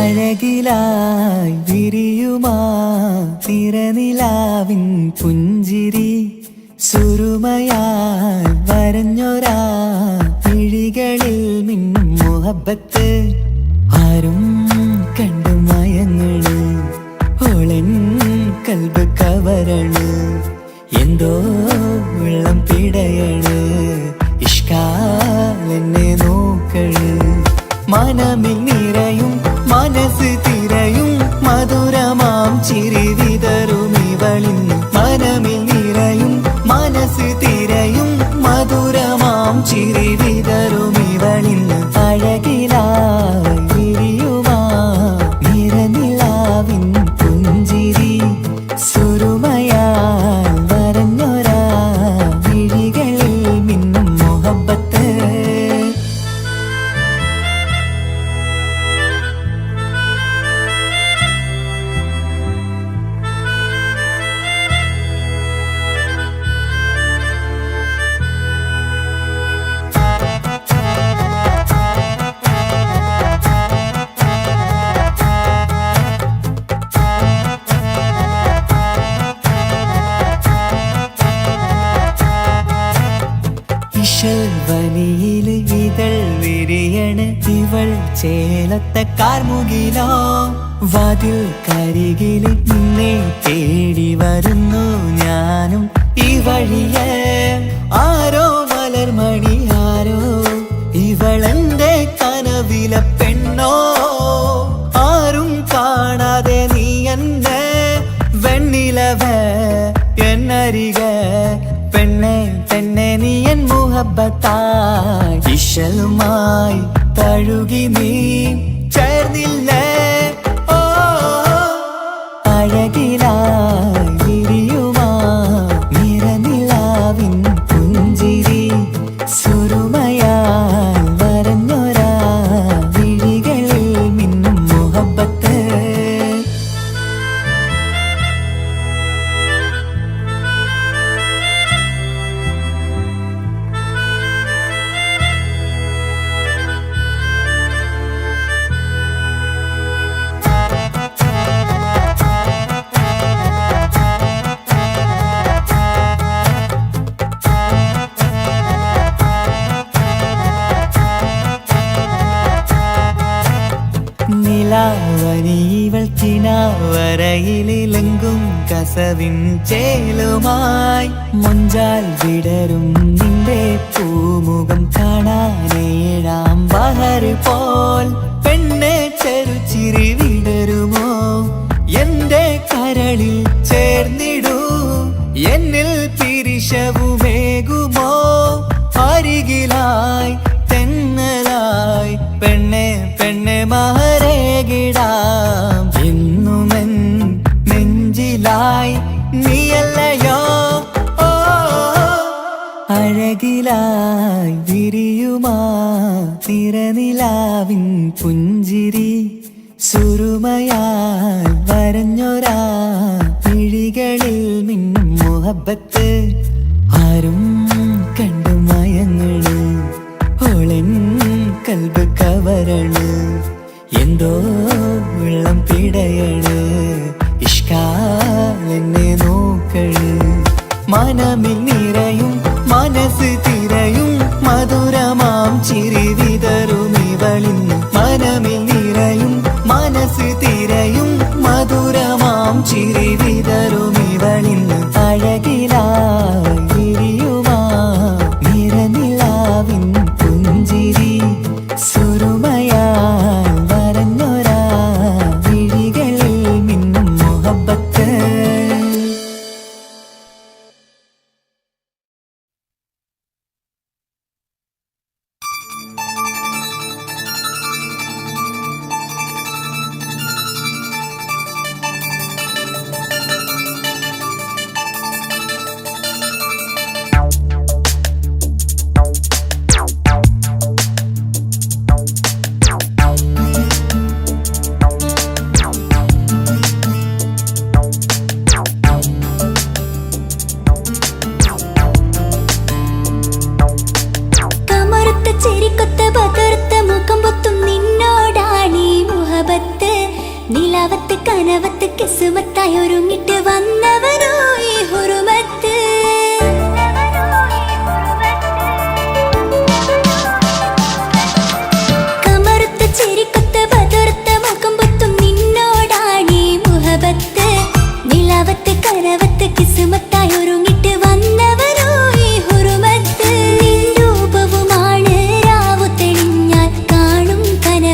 അഴകിലായി വിരിയുമാ തിരനിലാവിൻ പുഞ്ചിരി സുരുമയായി വരഞ്ഞൊരാ വിഴികളിൽ മിന്നും മുഹബത്ത് ആരും കണ്ടു മയങ്ങണ് ഓളൻ കൽബ് കവരണ് എന്തോ വെള്ളം പിടയണ് ഇഷ്ക മനമിൽ നിറയും മനസ്സ് തിരയും മധുരമാം ചിരി വിതറും ഇവളിന്ന് മനമിൽ നിറയും മനസ്സ് തിരയും മധുരമാം ചിരി വിതറും ഇവളിന്ന് അഴകിലായി വിരിയുമാ നിറനിലാവിൻ പുഞ്ചിരി സുരുമയാൽ വരഞ്ഞൊരാ വിഴികളിൽ മിന്നും മുഹബത്ത് വനിയില് ഇതൾ വിരിയണ് ഇവൾ ചേലത്തെ കാർമുകിലോ വാതിൽ കരികില് നിന്നെ തേടി വരുന്നു ഞാനും ഈ വഴിയെ ആരോ മലർമണി ആരോ ഇവളെന്റെ കനവിലെ പെണ്ണോ ആരും കാണാതെ നീ എന്നെ വെണ്ണിലവ എന്നരിക പെണ്ണെ പെണ്ണെ നീ എൻ മുഹബത്തായി ഇശലുമായി തഴുകി നീ ചേർന്നില്ലേ ഓ അഴകിലായി വിരിയുമാ നിറനിലാവിൻ പുഞ്ചിരി സുരുമയാൽ വരഞ്ഞൊരാ വിഴികളിൽ മിന്നും മുഹബത്ത് നിലാവനിവൾ കിനാവരയിലെങ്കും കസവിൻ ചേലുമായി മൊഞ്ചാൽ വിടരും നിന്റെ പൂമുഖം കാണാനേഴാം ബഹർ പോൽ പെണ്ണെ ചെറുചിരി വിടരുമോ എന്റെ കരളിൽ ചേർന്നിടൂ എന്നിൽ പിരിശവുമേകുമോ അരികിലായി തെന്നലായി പെണ്ണെ പെണ്ണെ മഹരേകിടാം എന്നുമെൻ നെഞ്ചിലായി നീയല്ലയോ ഓ അഴകിലായി വിരിയുമാ തിരനിലാവിൻ പുഞ്ചിരി സുരുമയാൽ വരഞ്ഞൊരാ വിഴികളിൽ മിന്നും മുഹബത്ത് ആരും കണ്ടു മയങ്ങള് ഓളൻ കൽബ് കവരണ് എന്തോ വെള്ളം പിടയണ് ഇഷ്കാൽ എന്നെ നോക്കള് മനമിൽ നിറയും മനസ്സ് തിരയും മധുരമാം ചിരി വിതറും ഇവളിന്ന് മനമിൽ നിറയും മനസ്സ് തിരയും മധുരമാം ചിരി വിതറും ഇവളിന്ന് അഴകിലായി വിരിയുമാ നിറനിലാവിൻ പുഞ്ചിരി സുരുമയാൽ വരഞ്ഞൊരാ വിഴികളിൽ മിന്നും മുഹബത്ത് നിലാവത്ത് കനവത്ത് കിസ്മത്തായി ഒരുങ്ങിട്ട് വന്നവനോ ഈ ഹുറുമത്ത് കമറുത്ത ചെരിക്കൊത്ത ബദർത്ത മുഖം പൊത്തും നിന്നോടാണീ മുഹബത്ത് നിലാവത്ത് കനവത്ത് കിസ്മത്തായി ഒരുങ്ങിട്ട് വന്നവനോ ഈ ഹുറുമത്ത് നിൻ രൂപവുമാണ് രാവു തെളിഞ്ഞാൽ കാണും കന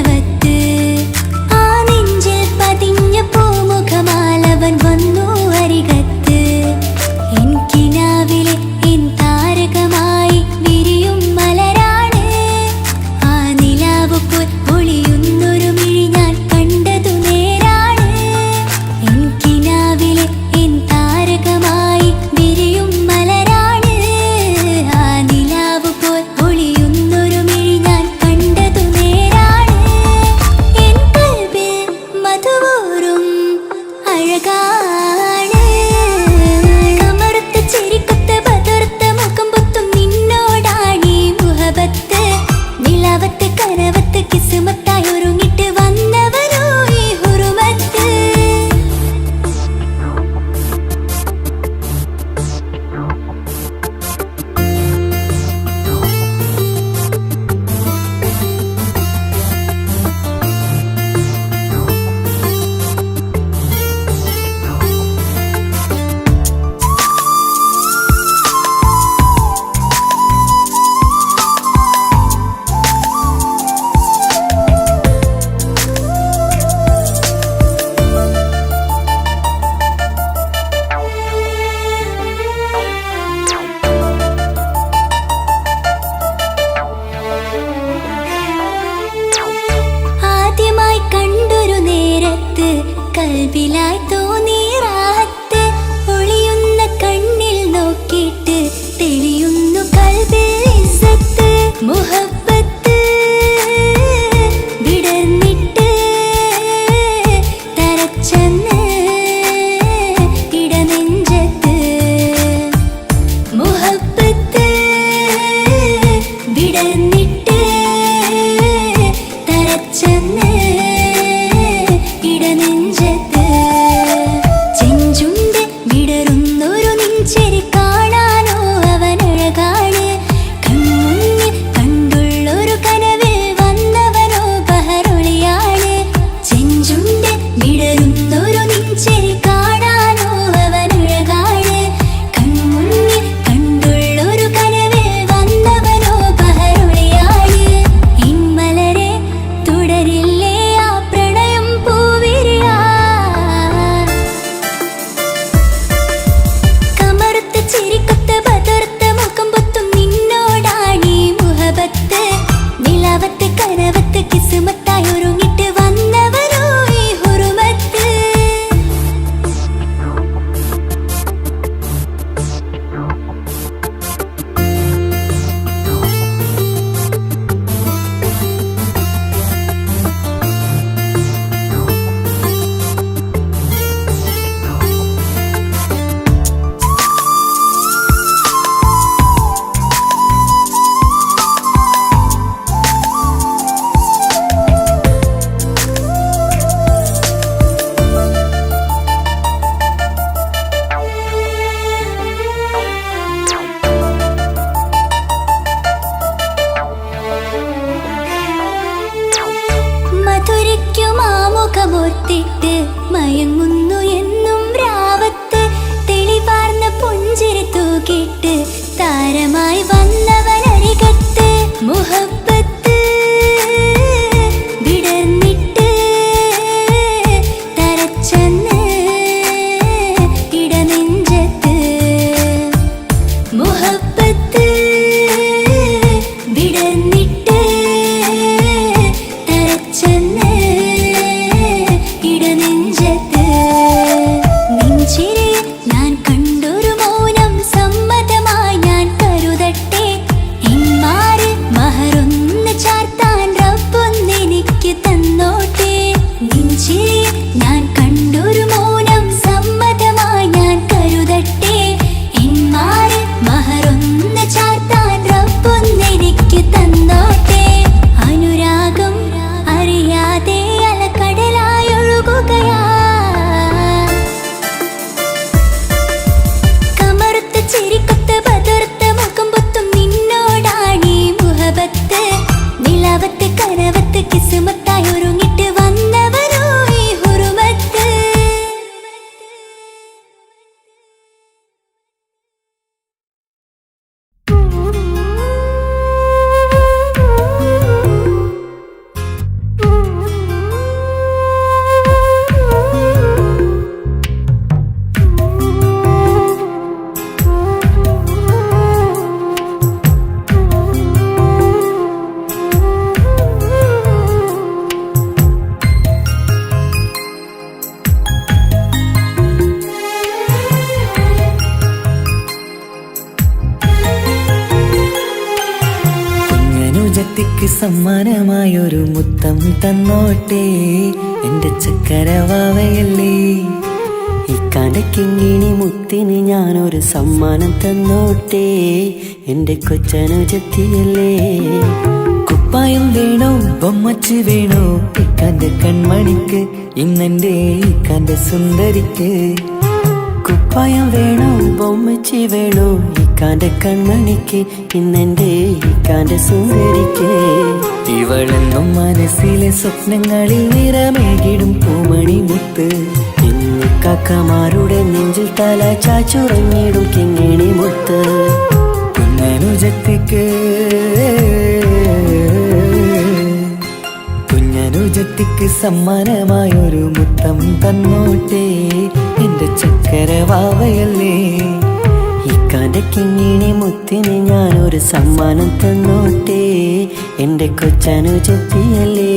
നേരത്ത് കൽബിലായി തോന്നി റാഹത്ത് ഒളിയുന്ന കണ്ണിൽ നോക്കിയിട്ട് തെളിയുന്നു കൽബിൽ ഇസ്സത്ത് മുഹബ്ബത്ത് വിടർന്നിട്ട് തരച്ചെന്ന് ഇടനെഞ്ചത്ത് മുഹബ്ബത്ത് വിടർന്നിട്ട് തരച്ചെന്ന് ഇടനെഞ്ചത്ത് ചെഞ്ചുണ്ട് വിടരുന്നൊരു നെഞ്ചരി കാണാനോ അവനഴകാണ് കൺമുന്നിൽ കണ്ടുള്ളൊരു കനവിൽ വന്നവനോ ബഹറൊളിയാണ് ചെഞ്ചുണ്ട് വിടരുന്നൊരു നെഞ്ചരി കാണാനോ അവനഴകാണ് കൺമുന്നിൽ കണ്ടുള്ളൊരു കനവിൽ വന്നവനോ ബഹറൊളിയാണ് ഇൻമലരെ തുടരില്ലേ ആ പ്രണയം പൂവിരിയാ കമറുത്ത ചിരിക്കൊത്ത ബദർത്ത മുഖം പൊത്തും നിന്നോടാണീ മുഹബത്ത് നിലാവത്ത് കനവത്ത് കിസ്മത്തായി ഒരുങ്ങിട്ട് വന്നവരോ ഈ ഹുറുമത്ത് മധുരിക്കുമാമുഖമോർത്തിട്ട് മയങ്ങുന്നു എന്നും രാവത്ത് തെളിവാർന്ന പുഞ്ചിരി തൂക്കിട്ട് താരമായി വന്നവനരികത്ത് മുഹബ്ബത്ത് വിടർന്നിട്ട് തരച്ചെന്ന് ഇടനെഞ്ചത്ത് മുഹബ്ബത്ത് വിടർന്നിട്ട് തരച്ചെന്ന് ഇടനെഞ്ചത്ത് നെഞ്ചിരിയിൽ ഞാൻ കണ്ടൊരു മൗനം സമ്മതമായി ഞാൻ കരുതട്ടെ എന്മാര് മഹറൊന്ന് ചാർത്താൻ റബ്ബൊന്നെനിക്ക് തന്നോട്ടെ നെഞ്ചിരിയിൽ ഞാൻ കണ്ടൊരു മൗനം സമ്മതമായി ഞാൻ കരുതട്ടെ എന്മാര് മഹറൊന്ന് ചാർത്താൻ റബ്ബൊന്നെനിക്ക് തന്നോട്ടെ അനുരാഗം അറിയാതെ അലക്കടലായി ഒഴുകുകയാ കമറുത്ത ചിരിക്കൊത്ത ബദർത്ത മുഖം പൊത്തും നിന്നോടാണീ മുഹബത്ത് നിലാവത്ത് കനവത്ത് കിസ്മത്തായി ഒരുങ്ങിട്ട് വന്നവരോ ഈ ഹുറുമത്ത് കുഞ്ഞനുജത്തിക്ക് സമ്മാനമായൊരു മുത്തം തന്നോട്ടെ എന്റെ ചക്കരവാവയല്ലേ ഈ കടക്കിങ്ങിണി മുത്തിന് ഞാനൊരു സമ്മാനം തന്നോട്ടെ എന്റെ കൊച്ചനുജത്തിയല്ലേ കുപ്പായം വേണോ ബൊമ്മച്ച് വേണോ ഇക്കാന്റെ കൺമണിക്ക് ഇന്നെന്റെ ഇക്കാന്റെ സുന്ദരിക്ക് കുപ്പായം വേണോ ബൊമ്മച്ചി വേണോ ഇക്കാന്റെ കൺമണിക്ക് ഇന്നെന്റെ ഇക്കാന്റെ സുന്ദരിക്ക് ഇവളെന്നും മനസ്സിലെ സ്വപ്നങ്ങളിൽ നിറമേകിടും പൂമണി മുത്ത് ഇന്ന് കാക്കമാരുടെ നെഞ്ചിൽ തല ചാച്ചുറങ്ങിടും കിങ്ങിണി മുത്ത് കുഞ്ഞനുജത്തിക്ക് കുഞ്ഞനുജത്തിക്ക് സമ്മാനമായൊരു മുത്തം തന്നോട്ടെ എന്റെ ചക്കരവാവയല്ലേ ഇക്കാന്റെ കിങ്ങിണി മുത്തിന് ഞാനൊരു സമ്മാനം തന്നോട്ടെ എന്റെ കൊച്ചനുജത്തിയല്ലേ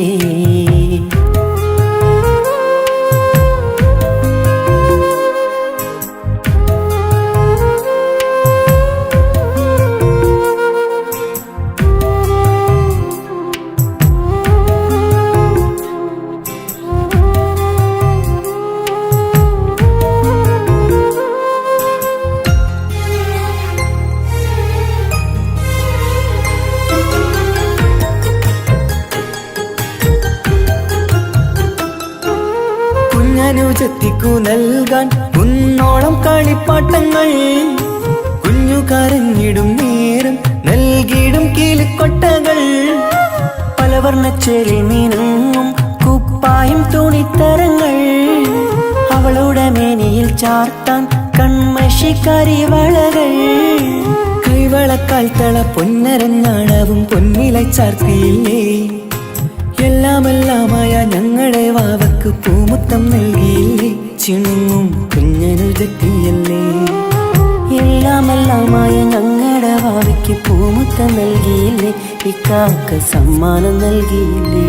കൊച്ചനുജത്തിക്കു നൽകാൻ കുന്നോളം കളിപ്പാട്ടങ്ങൾ. കുഞ്ഞു കരഞ്ഞിടും നേരം നൽകിയിടും കീലിക്കൊട്ടകൾ. പലവർണ്ണച്ചേലിൽ മീനുങ്ങും കുപ്പായും തുണിത്തരങ്ങൾ. അവളുടെ മേനിയിൽ ചാർത്താൻ കൺമഷി കരിവളകൾ. കൈവളക്കാൽ തള പൊന്നരഞ്ഞാണവും പൊന്നില ചാർത്തിയില്ലേ. എല്ലാമെല്ലാമായ ഞങ്ങളുടെ വാവക്ക് പൂമുത്തം നൽകിയില്ലേ. ചിണുങ്ങും കുഞ്ഞനുജത്തിയല്ലേ. എല്ലാമെല്ലാമായ ഞങ്ങളുടെ ഭാവിക്ക് പൂമുത്തം നൽകിയില്ലേ. ഇക്കാക്ക് സമ്മാനം നൽകിയില്ലേ.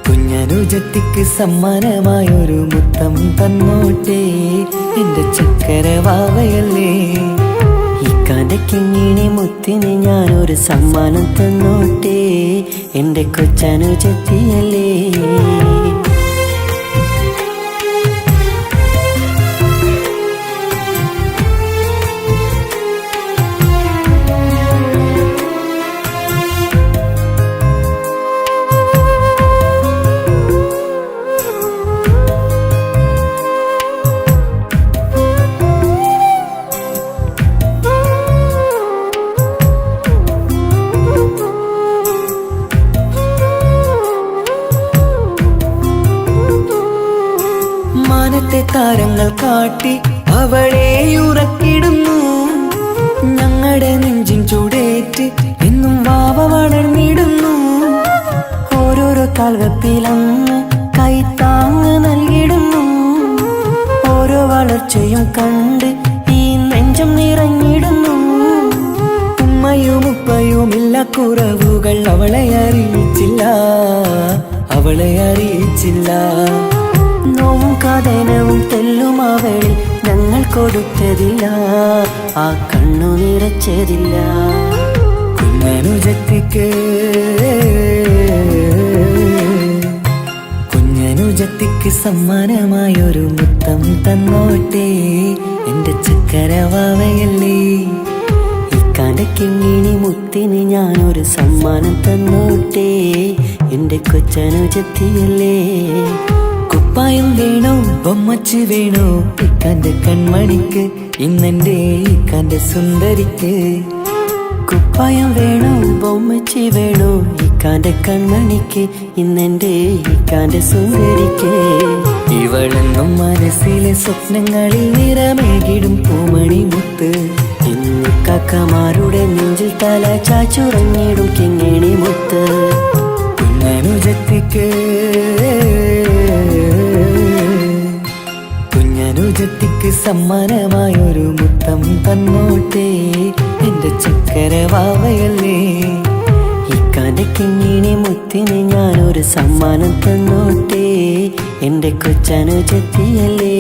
കുഞ്ഞനുജത്തിക്ക് സമ്മാനമായൊരു മുത്തം തന്നോട്ടെ എന്റെ ചക്കര വാവയല്ലേ. ഇക്കാന്റെ കിങ്ങിണി മുത്തിന് ഞാനൊരു സമ്മാനം തന്നോട്ടെ എന്റെ കൊച്ചനുജത്തിയല്ലേ. മാനത്തെ താരങ്ങൾ കാട്ടി അവളെ ഉറക്കിടുന്നു. ഞങ്ങളുടെ നെഞ്ചിൻ ചൂടേറ്റ് എന്നും വാവ വളർന്നിടുന്നു. ഓരോരോ കാൽവെപ്പിലന്ന് കൈത്താങ്ങ് നൽകിടുന്നു. ഓരോ വളർച്ചയും കണ്ട് ഈ നെഞ്ചം നിറഞ്ഞിടുന്നു. ഉമ്മയും ഉപ്പയുമില്ല കുറവുകൾ അവളെ അറിയിച്ചില്ല. നോവും കഥനവും തെല്ലും അവളിൽ ഞങ്ങൾ കൊടുത്തതില്ല. ആ കണ്ണു നിറച്ചതില്ല. കുഞ്ഞനുജത്തിക്ക് സമ്മാനമായൊരു മുത്തം തന്നോട്ടെ എന്റെ ചക്കര വാവയല്ലേ. ഇക്കാന്റെ കിങ്ങിണി മുത്തിന് ഞാനൊരു സമ്മാനം തന്നോട്ടെ എന്റെ കൊച്ചനുജത്തിയല്ലേ. കുപ്പായം വേണോ ബൊമ്മച്ച് വേണോ ഇക്കാന്റെ കൺമണിക്ക് ഇന്നെന്റെ ഇക്കാന്റെ സുന്ദരിക്ക്. കുപ്പായം വേണോ ബൊമ്മച്ചി വേണോ ഇക്കാന്റെ കൺമണിക്ക് ഇന്നെന്റെ ഇക്കാന്റെ സുന്ദരിക്ക്. ഇവളെന്നും മനസ്സിലെ സ്വപ്നങ്ങളിൽ നിറമേകിടും പൂമണി മുത്ത്. ഇന്ന് കാക്കമാരുടെ നെഞ്ചിൽ തല ചാച്ചുറങ്ങിടും കിങ്ങിണി മുത്ത്. കുഞ്ഞനുജത്തിക്ക് സമ്മാനമായൊരു മുത്തം തന്നോട്ടെ എന്റെ ചക്കര വാവയല്ലേ. ഇക്കാന്റെ കിങ്ങിണി മുത്തിന് ഞാനൊരു സമ്മാനം തന്നോട്ടെ എന്റെ കൊച്ചനുജത്തിയല്ലേ.